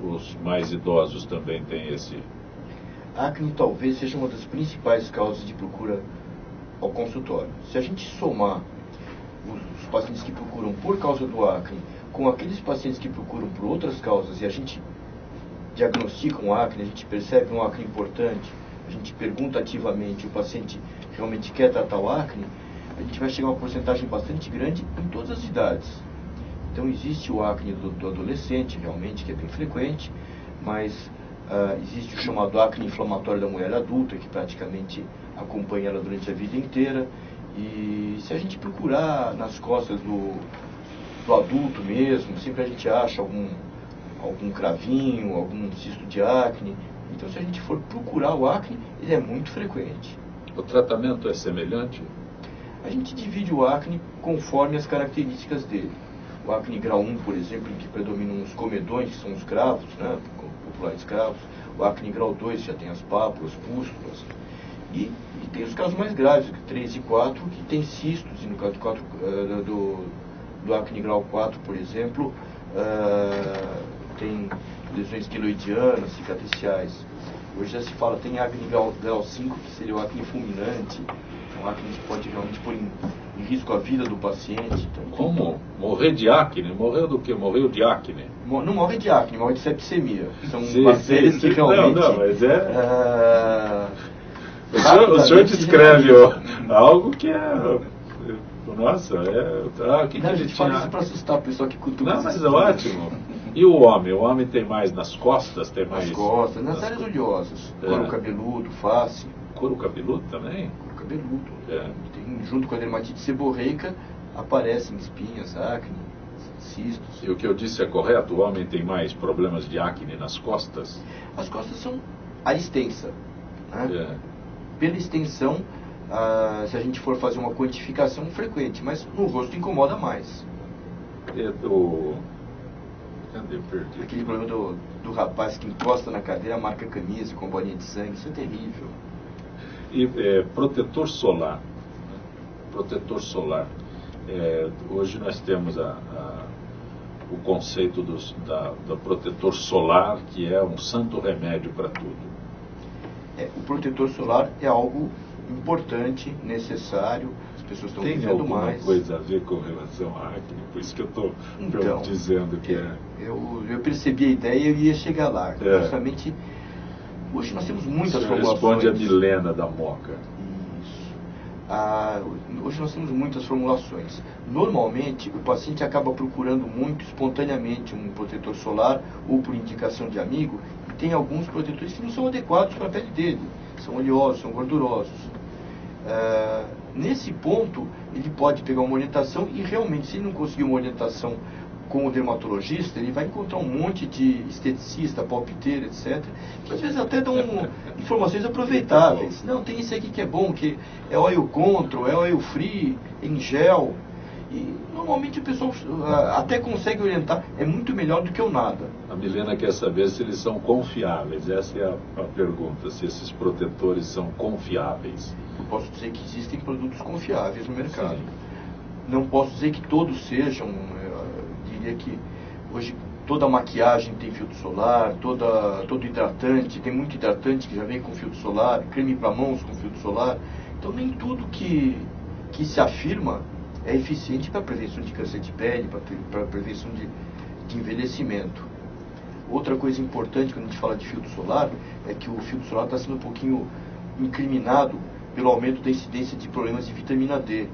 os mais idosos também têm esse? Acne talvez seja uma das principais causas de procura ao consultório. Se a gente somar os pacientes que procuram por causa do acne com aqueles pacientes que procuram por outras causas e a gente diagnostica um acne, a gente percebe um acne importante, a gente pergunta ativamente, o paciente realmente quer tratar o acne, a gente vai chegar a uma porcentagem bastante grande em todas as idades. Então existe o acne do adolescente, realmente, que é bem frequente, mas existe o chamado acne inflamatório da mulher adulta, que praticamente acompanha ela durante a vida inteira. E se a gente procurar nas costas do adulto mesmo, sempre a gente acha algum cravinho, algum cisto de acne. Então, se a gente for procurar o acne, ele é muito frequente. O tratamento é semelhante? A gente divide o acne conforme as características dele. O acne grau 1, por exemplo, em que predominam os comedões, que são os cravos, né, populares cravos. O acne grau 2 já tem as pápulas, pústulas. E tem os casos mais graves, 3 e 4, que tem cistos. E no caso do acne grau 4, por exemplo, tem lesões queloidianas, cicatriciais. Hoje já se fala, tem acne grau 5, que seria o acne fulminante. Um acne que pode realmente pôr em risco a vida do paciente. Então, como? Morrer de acne? Morreu do quê? Morreu de acne? Não morre de acne, morre de septicemia. São bactérias que realmente... Não, mas o senhor descreve algo que é... Nossa, a gente fala isso para assustar a pessoa que cutuca. Não, mas é ótimo. E o homem? O homem tem mais nas costas? Tem mais... Nas costas, nas áreas oleosas. Couro cabeludo, face. Couro cabeludo também? Couro cabeludo. Tem, junto com a dermatite seborreica, aparecem espinhas, acne, cistos. E o que eu disse é correto? O homem tem mais problemas de acne nas costas? As costas são a extensa. Né? Pela extensão, se a gente for fazer uma quantificação, frequente, mas no rosto incomoda mais. Cadê? Perdi. Aquele problema do rapaz que encosta na cadeira, marca a camisa com bolinha de sangue, isso é terrível. E protetor solar. Protetor solar. Hoje nós temos o conceito do protetor solar, que é um santo remédio para tudo. O protetor solar é algo importante, necessário, as pessoas estão vivendo mais. Tem alguma coisa a ver com relação à acne? Por isso que eu estou dizendo que Eu percebi a ideia e eu ia chegar lá. Justamente, hoje nós temos muitas formulações. Responde a Milena da Moca. Isso. Hoje nós temos muitas formulações. Normalmente, o paciente acaba procurando muito espontaneamente um protetor solar ou por indicação de amigo, e tem alguns protetores que não são adequados para a pele dele. São oleosos, são gordurosos. Nesse ponto, ele pode pegar uma orientação e realmente, se ele não conseguir uma orientação com o dermatologista, ele vai encontrar um monte de esteticista, palpiteiro, etc., que às vezes até dão informações aproveitáveis. Não, tem esse aqui que é bom, que é oil control, é oil free, em gel. E normalmente o pessoal até consegue orientar, é muito melhor do que o nada. A Milena quer saber se eles são confiáveis. Essa é a pergunta, se esses protetores são confiáveis. Eu posso dizer que existem produtos confiáveis no mercado. Sim. Não posso dizer que todos sejam, diria que hoje toda maquiagem tem filtro solar, todo hidratante, tem muito hidratante que já vem com filtro solar, creme para mãos com filtro solar. Então nem tudo que se afirma é eficiente para a prevenção de câncer de pele, para a prevenção de envelhecimento. Outra coisa importante quando a gente fala de filtro solar é que o filtro solar está sendo um pouquinho incriminado pelo aumento da incidência de problemas de vitamina D.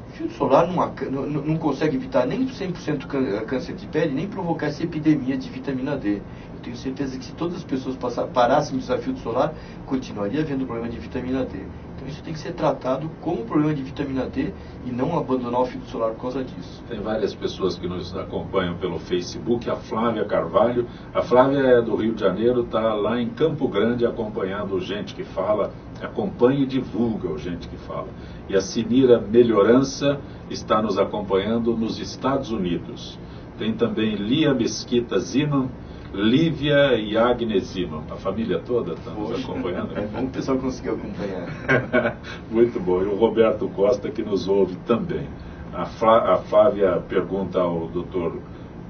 O filtro solar não consegue evitar nem 100% câncer de pele, nem provocar essa epidemia de vitamina D. Eu tenho certeza que se todas as pessoas parassem de usar filtro solar, continuaria havendo problema de vitamina D. Então isso tem que ser tratado como problema de vitamina D e não abandonar o filtro solar por causa disso. Tem várias pessoas que nos acompanham pelo Facebook. A Flávia Carvalho. A Flávia é do Rio de Janeiro, está lá em Campo Grande acompanhando o Gente que Fala. Acompanha e divulga o Gente que Fala. E a Sinira Melhorança está nos acompanhando nos Estados Unidos. Tem também Lia Mesquita Ziman, Lívia e Agnes Ziman. A família toda está nos acompanhando. É bom que o pessoal conseguiu acompanhar. Muito bom. E o Roberto Costa que nos ouve também. A Flávia pergunta ao Dr.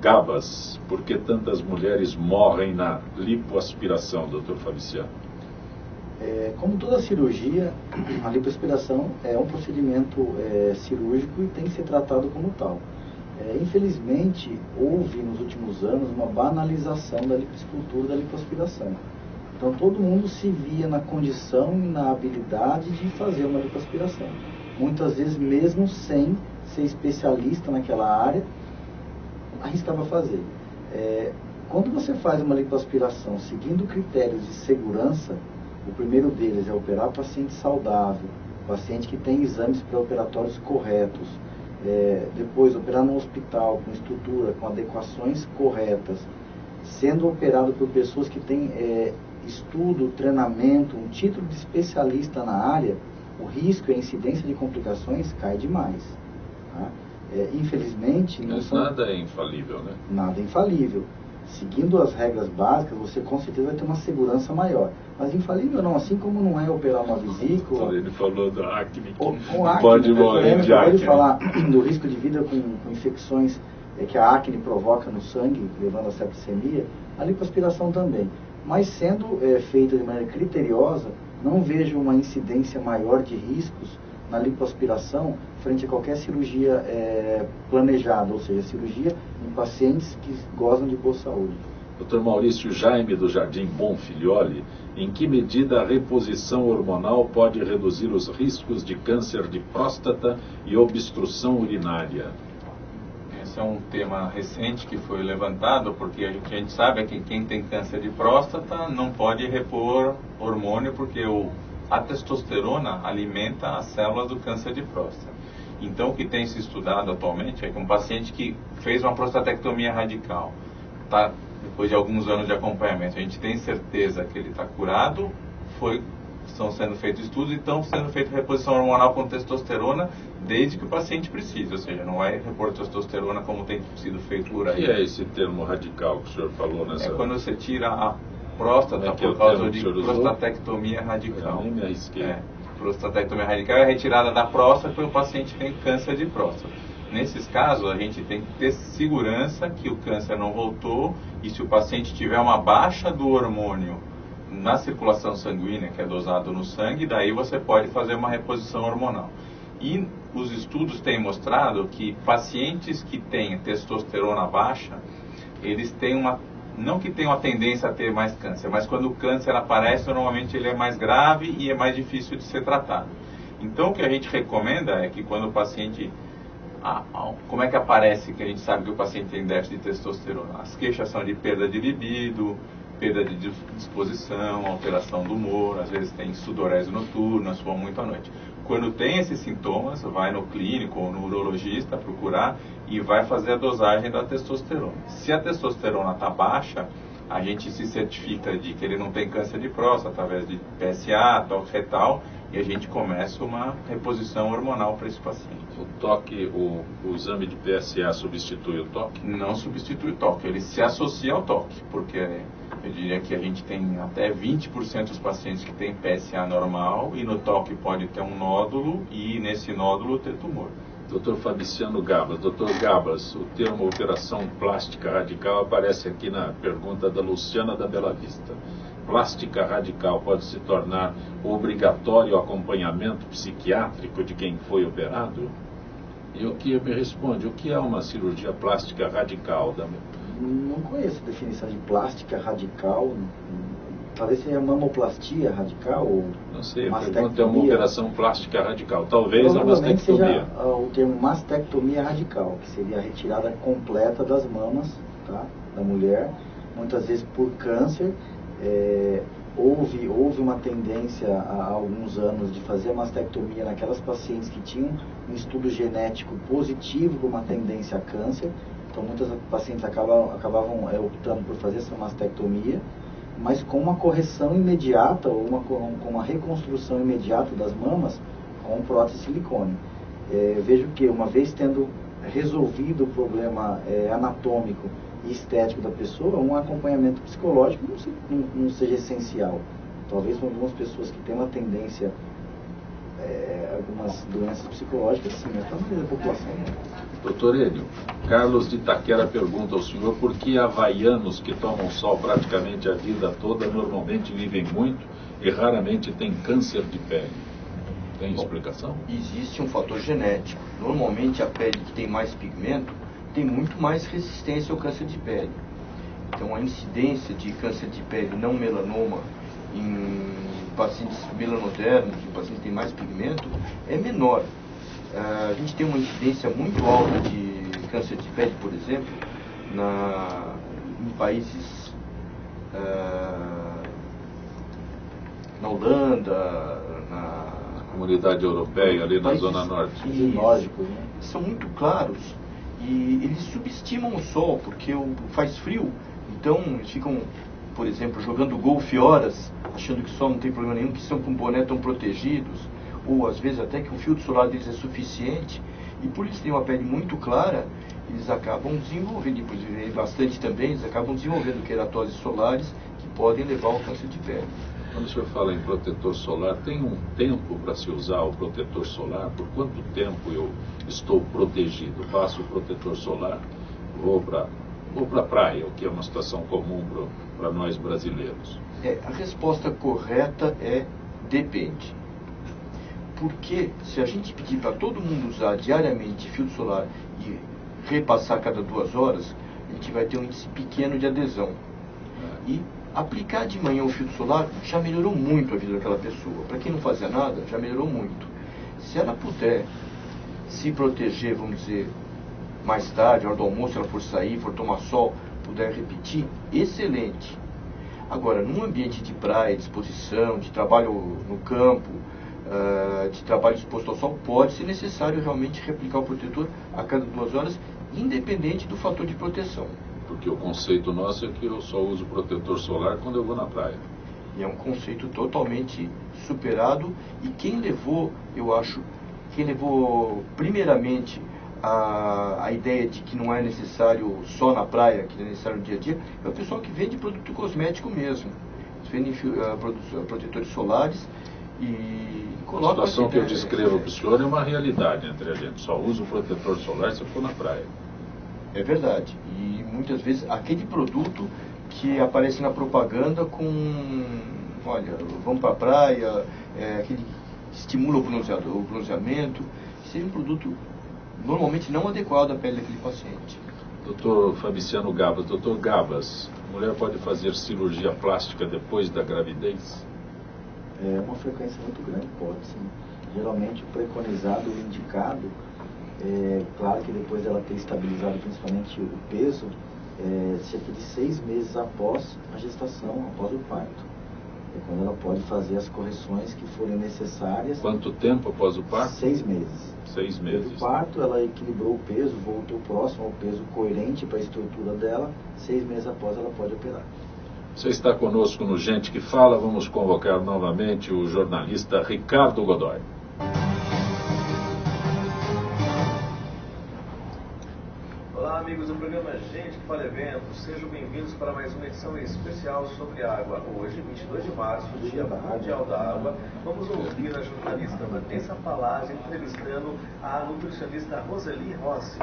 Gabas, por que tantas mulheres morrem na lipoaspiração, Dr. Fabiciano? Como toda cirurgia, a lipoaspiração é um procedimento cirúrgico e tem que ser tratado como tal. Infelizmente, houve nos últimos anos uma banalização da lipoescultura, da lipoaspiração. Então todo mundo se via na condição e na habilidade de fazer uma lipoaspiração. Muitas vezes, mesmo sem ser especialista naquela área, arriscava fazer. Quando você faz uma lipoaspiração seguindo critérios de segurança, o primeiro deles é operar paciente saudável, paciente que tem exames pré-operatórios corretos, depois operar no hospital com estrutura, com adequações corretas, sendo operado por pessoas que têm estudo, treinamento, um título de especialista na área, o risco e a incidência de complicações cai demais. Tá? Infelizmente... Mas nada é infalível, né? Nada é infalível. Seguindo as regras básicas, você com certeza vai ter uma segurança maior. Mas infalível não, assim como não é operar uma vesícula... Ele falou da acne, pode morrer de acne. Ele falar do risco de vida com infecções que a acne provoca no sangue, levando a septicemia, a lipoaspiração também. Mas sendo feita de maneira criteriosa, não vejo uma incidência maior de riscos na lipoaspiração frente a qualquer cirurgia planejada, ou seja, cirurgia em pacientes que gozam de boa saúde. Dr. Maurício Jaime do Jardim Bonfilioli, em que medida a reposição hormonal pode reduzir os riscos de câncer de próstata e obstrução urinária? Esse é um tema recente que foi levantado, porque a gente sabe que quem tem câncer de próstata não pode repor hormônio, porque a testosterona alimenta as células do câncer de próstata. Então, o que tem se estudado atualmente é que um paciente que fez uma prostatectomia radical, depois de alguns anos de acompanhamento, a gente tem certeza que ele está curado, estão sendo feitos estudos e estão sendo feita reposição hormonal com testosterona desde que o paciente precise, ou seja, não é repor testosterona como tem sido feito por aí. O que é esse termo radical que o senhor falou nessa... É quando você tira a próstata por causa de prostatectomia radical. Eu nem me arrisquei. Prostatectomia radical é a retirada da próstata porque o paciente tem câncer de próstata. Nesses casos, a gente tem que ter segurança que o câncer não voltou, e se o paciente tiver uma baixa do hormônio na circulação sanguínea, que é dosado no sangue, daí você pode fazer uma reposição hormonal. E os estudos têm mostrado que pacientes que têm testosterona baixa, eles têm não que tenham a tendência a ter mais câncer, mas quando o câncer aparece, normalmente ele é mais grave e é mais difícil de ser tratado. Então, o que a gente recomenda é que quando o paciente... como é que aparece que a gente sabe que o paciente tem déficit de testosterona? As queixas são de perda de libido, perda de disposição, alteração do humor, às vezes tem sudorese noturna, sua muito à noite. Quando tem esses sintomas, vai no clínico ou no urologista procurar e vai fazer a dosagem da testosterona. Se a testosterona está baixa, a gente se certifica de que ele não tem câncer de próstata através de PSA, toque retal, e a gente começa uma reposição hormonal para esse paciente. O toque, o exame de PSA substitui o toque? Não substitui o toque, ele se associa ao toque, porque eu diria que a gente tem até 20% dos pacientes que têm PSA normal e no toque pode ter um nódulo e nesse nódulo ter tumor. Dr. Fabiciano Gabas. Dr. Gabas, o termo operação plástica radical aparece aqui na pergunta da Luciana da Bela Vista. Plástica radical pode se tornar obrigatório acompanhamento psiquiátrico de quem foi operado? E o que me responde, o que é uma cirurgia plástica radical? Não conheço a definição de plástica radical. Talvez seja mamoplastia radical ou não sei, a pergunta é uma operação plástica radical. Talvez a mastectomia. Seja o termo mastectomia radical, que seria a retirada completa das mamas, tá, da mulher, muitas vezes por câncer. Houve uma tendência há alguns anos de fazer a mastectomia naquelas pacientes que tinham um estudo genético positivo com uma tendência a câncer. Então muitas pacientes acabavam optando por fazer essa mastectomia, mas com uma correção imediata ou com uma reconstrução imediata das mamas com prótese de silicone. Vejo que uma vez tendo resolvido o problema anatômico e estético da pessoa, um acompanhamento psicológico não seja essencial. Talvez para algumas pessoas que têm uma tendência, algumas doenças psicológicas, sim, mas para a maioria da população não. Doutor Enio, Carlos de Itaquera pergunta ao senhor por que havaianos que tomam sol praticamente a vida toda normalmente vivem muito e raramente têm câncer de pele. Tem explicação? Existe um fator genético. Normalmente a pele que tem mais pigmento tem muito mais resistência ao câncer de pele. Então a incidência de câncer de pele não melanoma em pacientes melanodermos, em pacientes que têm mais pigmento, é menor. A gente tem uma incidência muito alta de câncer de pele, por exemplo, em países na Holanda, na comunidade europeia, ali na Zona Norte. São muito claros e eles subestimam o sol, porque faz frio, então eles ficam, por exemplo, jogando golfe horas, achando que o sol não tem problema nenhum, que estão com boné tão protegidos, ou às vezes até que o filtro solar deles é suficiente, e por eles terem uma pele muito clara, eles acabam desenvolvendo, inclusive bastante também, eles acabam desenvolvendo queratoses solares que podem levar ao câncer de pele. Quando o senhor fala em protetor solar, tem um tempo para se usar o protetor solar? Por quanto tempo eu estou protegido? Faço o protetor solar, vou para a praia, o que é uma situação comum para nós brasileiros. A resposta correta é depende. Porque se a gente pedir para todo mundo usar diariamente filtro solar e repassar cada 2 horas, a gente vai ter um índice pequeno de adesão. E aplicar de manhã o filtro solar já melhorou muito a vida daquela pessoa. Para quem não fazia nada, já melhorou muito. Se ela puder se proteger, vamos dizer, mais tarde, na hora do almoço, ela for sair, for tomar sol, puder repetir, excelente. Agora, num ambiente de praia, de exposição, de trabalho no campo, de trabalho exposto ao sol, pode ser necessário realmente replicar o protetor a cada 2 horas, independente do fator de proteção. Porque o conceito nosso é que eu só uso protetor solar quando eu vou na praia. E é um conceito totalmente superado, e quem levou, eu acho, primeiramente a ideia de que não é necessário só na praia, que é necessário no dia a dia, é o pessoal que vende produto cosmético mesmo. Eles vendem protetores solares e colocam... A situação que eu descrevo para o senhor é uma realidade entre a gente. Só usa o protetor solar se for na praia. É verdade. E muitas vezes aquele produto que aparece na propaganda com, olha, vamos para a praia, aquele que estimula o bronzeamento, seria um produto normalmente não adequado à pele daquele paciente. Dr. Fabiciano Gabas. Dr. Gabas, a mulher pode fazer cirurgia plástica depois da gravidez? Uma frequência muito grande pode, sim. Geralmente o preconizado, o indicado, claro que depois dela ter estabilizado principalmente o peso, cerca de 6 meses após a gestação, após o parto. É quando ela pode fazer as correções que forem necessárias. Quanto tempo após o parto? 6 meses. 6 meses. No parto, ela equilibrou o peso, voltou próximo ao peso coerente para a estrutura dela. 6 meses após, ela pode operar. Você está conosco no Gente que Fala. Vamos convocar novamente o jornalista Ricardo Godoy. Olá, amigos do programa Gente que Fala Eventos. Sejam bem-vindos para mais uma edição especial sobre água. Hoje, 22 de março, Dia Mundial da Água, vamos ouvir a jornalista Vanessa Palazzi entrevistando a nutricionista Roseli Rossi.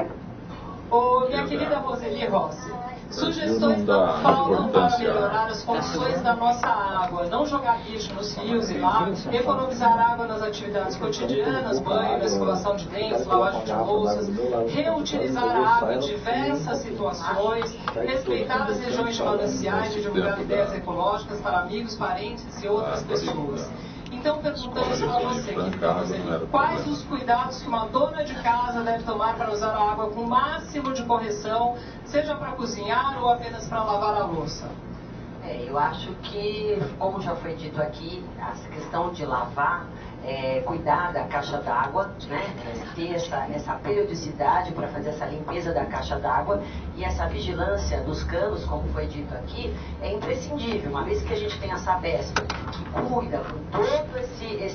Minha querida Roseli Rossi, sugestões não faltam para melhorar as condições da nossa água, não jogar lixo nos rios e lagos, economizar água nas atividades cotidianas, banho, escovação de dentes, lavagem de louças, reutilizar a água em diversas situações, respeitar as regiões de mananciais e divulgar ideias ecológicas para amigos, parentes e outras pessoas. Então perguntamos para você, quais os cuidados que uma dona de casa deve tomar para usar a água com o máximo de correção, seja para cozinhar ou apenas para lavar a louça? Eu acho que, como já foi dito aqui, essa questão de lavar, cuidar da caixa d'água, né? Ter essa periodicidade para fazer essa limpeza da caixa d'água e essa vigilância dos canos, como foi dito aqui, é imprescindível. Uma vez que a gente tem a Sabesp, que cuida com todo esse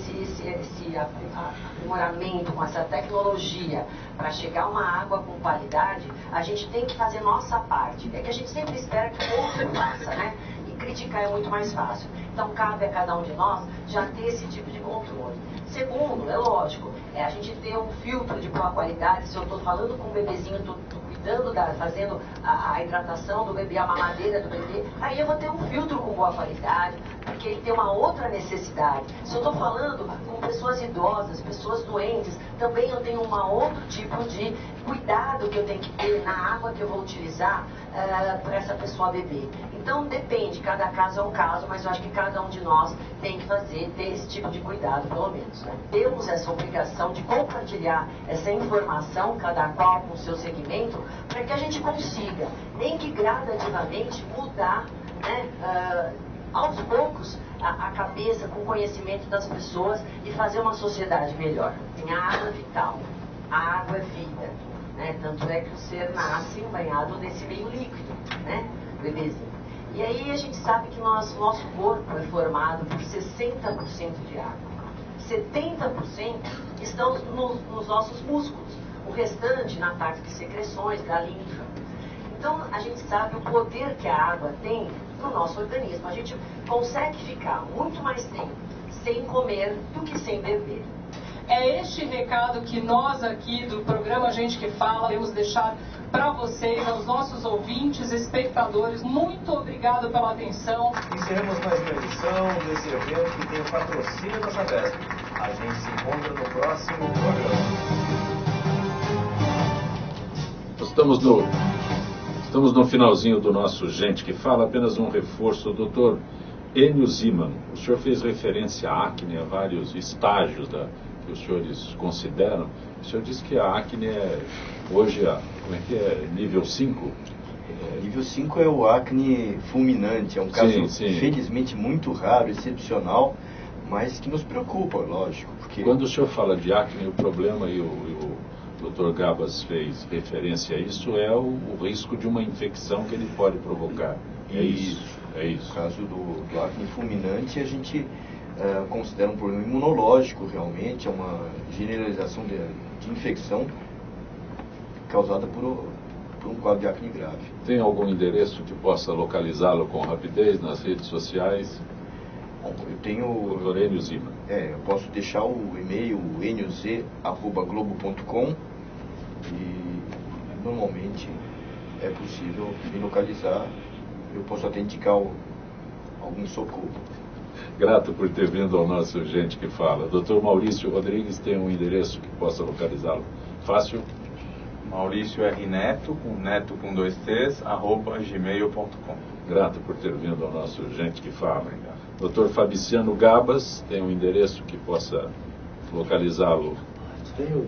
aprimoramento, com essa tecnologia, para chegar uma água com qualidade, a gente tem que fazer nossa parte. É que a gente sempre espera que o outro faça, né? Criticar é muito mais fácil. Então cabe a cada um de nós já ter esse tipo de controle. Segundo, é lógico, a gente ter um filtro de boa qualidade. Se eu estou falando com o bebezinho, estou cuidando, fazendo a hidratação do bebê, a mamadeira do bebê, aí eu vou ter um filtro com boa qualidade, porque ele tem uma outra necessidade. Se eu estou falando com pessoas idosas, pessoas doentes, também eu tenho um outro tipo de cuidado que eu tenho que ter na água que eu vou utilizar para essa pessoa beber. Então depende, cada caso é um caso, mas eu acho que cada um de nós tem que ter esse tipo de cuidado, pelo menos. Né? Temos essa obrigação de compartilhar essa informação, cada qual com o seu segmento, para que a gente consiga, nem que gradativamente, mudar, né, aos poucos, a cabeça com o conhecimento das pessoas e fazer uma sociedade melhor. Tem a água vital, a água é vida, né? Tanto é que o ser nasce banhado nesse meio líquido, né? Bebezinho. E aí a gente sabe que nosso corpo é formado por 60% de água. 70% estão nos nossos músculos. O restante na parte de secreções, da linfa. Então a gente sabe o poder que a água tem no nosso organismo. A gente consegue ficar muito mais tempo sem comer do que sem beber. É este recado que nós aqui do programa Gente que Fala queremos deixar para vocês, aos nossos ouvintes, espectadores. Muito obrigado pela atenção. Encerramos mais uma edição desse evento que tem o patrocínio da Sabesp. A gente se encontra no próximo programa. Estamos no finalzinho do nosso Gente que Fala. Apenas um reforço, doutor Enio Ziman. O senhor fez referência à acne, a vários estágios que os senhores consideram. O senhor disse que a acne hoje, como é que é? Nível 5? Nível 5 é o acne fulminante, é um caso felizmente muito raro, excepcional, mas que nos preocupa, lógico. Porque... Quando o senhor fala de acne, o problema, e o Dr. Gabas fez referência a isso, é o risco de uma infecção que ele pode provocar. É isso. No caso do acne fulminante, a gente considera um problema imunológico realmente, é uma generalização de infecção causada por um quadro de acne grave. Tem algum endereço que possa localizá-lo com rapidez nas redes sociais? Bom, eu tenho... Dr. Enio Ziman. Eu posso deixar o e-mail enioz@globo.com e normalmente é possível me localizar. Eu posso até indicar algum socorro. Grato por ter vindo ao nosso Gente que Fala. Dr. Maurício Rodrigues tem um endereço que possa localizá-lo. Fácil? Maurício R. Neto, neto com 2 T's, @gmail.com. Grato por ter vindo ao nosso Gente que Fala. Dr. Fabiciano Gabas, tem um endereço que possa localizá-lo?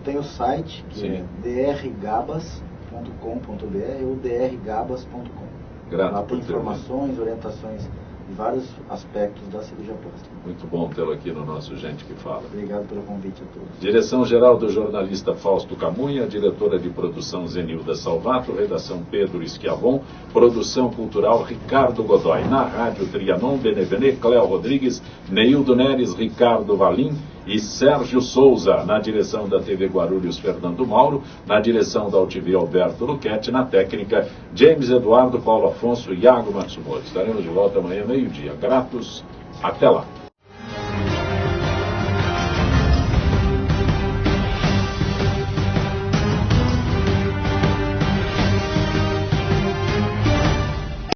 Tem o site, que é drgabas.com.br ou drgabas.com. Grato lá por tem ter informações, orientações de vários aspectos da cirurgia plástica. Muito bom tê-lo aqui no nosso Gente que Fala. Obrigado pelo convite a todos. Direção-geral do jornalista Fausto Camunha, diretora de produção Zenilda Salvato, redação Pedro Schiavon, produção cultural Ricardo Godoy, na rádio Trianon, Benevené, Cléo Rodrigues, Neildo Neres, Ricardo Valim e Sérgio Souza, na direção da TV Guarulhos, Fernando Mauro, na direção da UTV Alberto Luquete, na técnica James Eduardo, Paulo Afonso e Iago Matsumoto. Estaremos de volta amanhã, meio-dia. Gratos, até lá.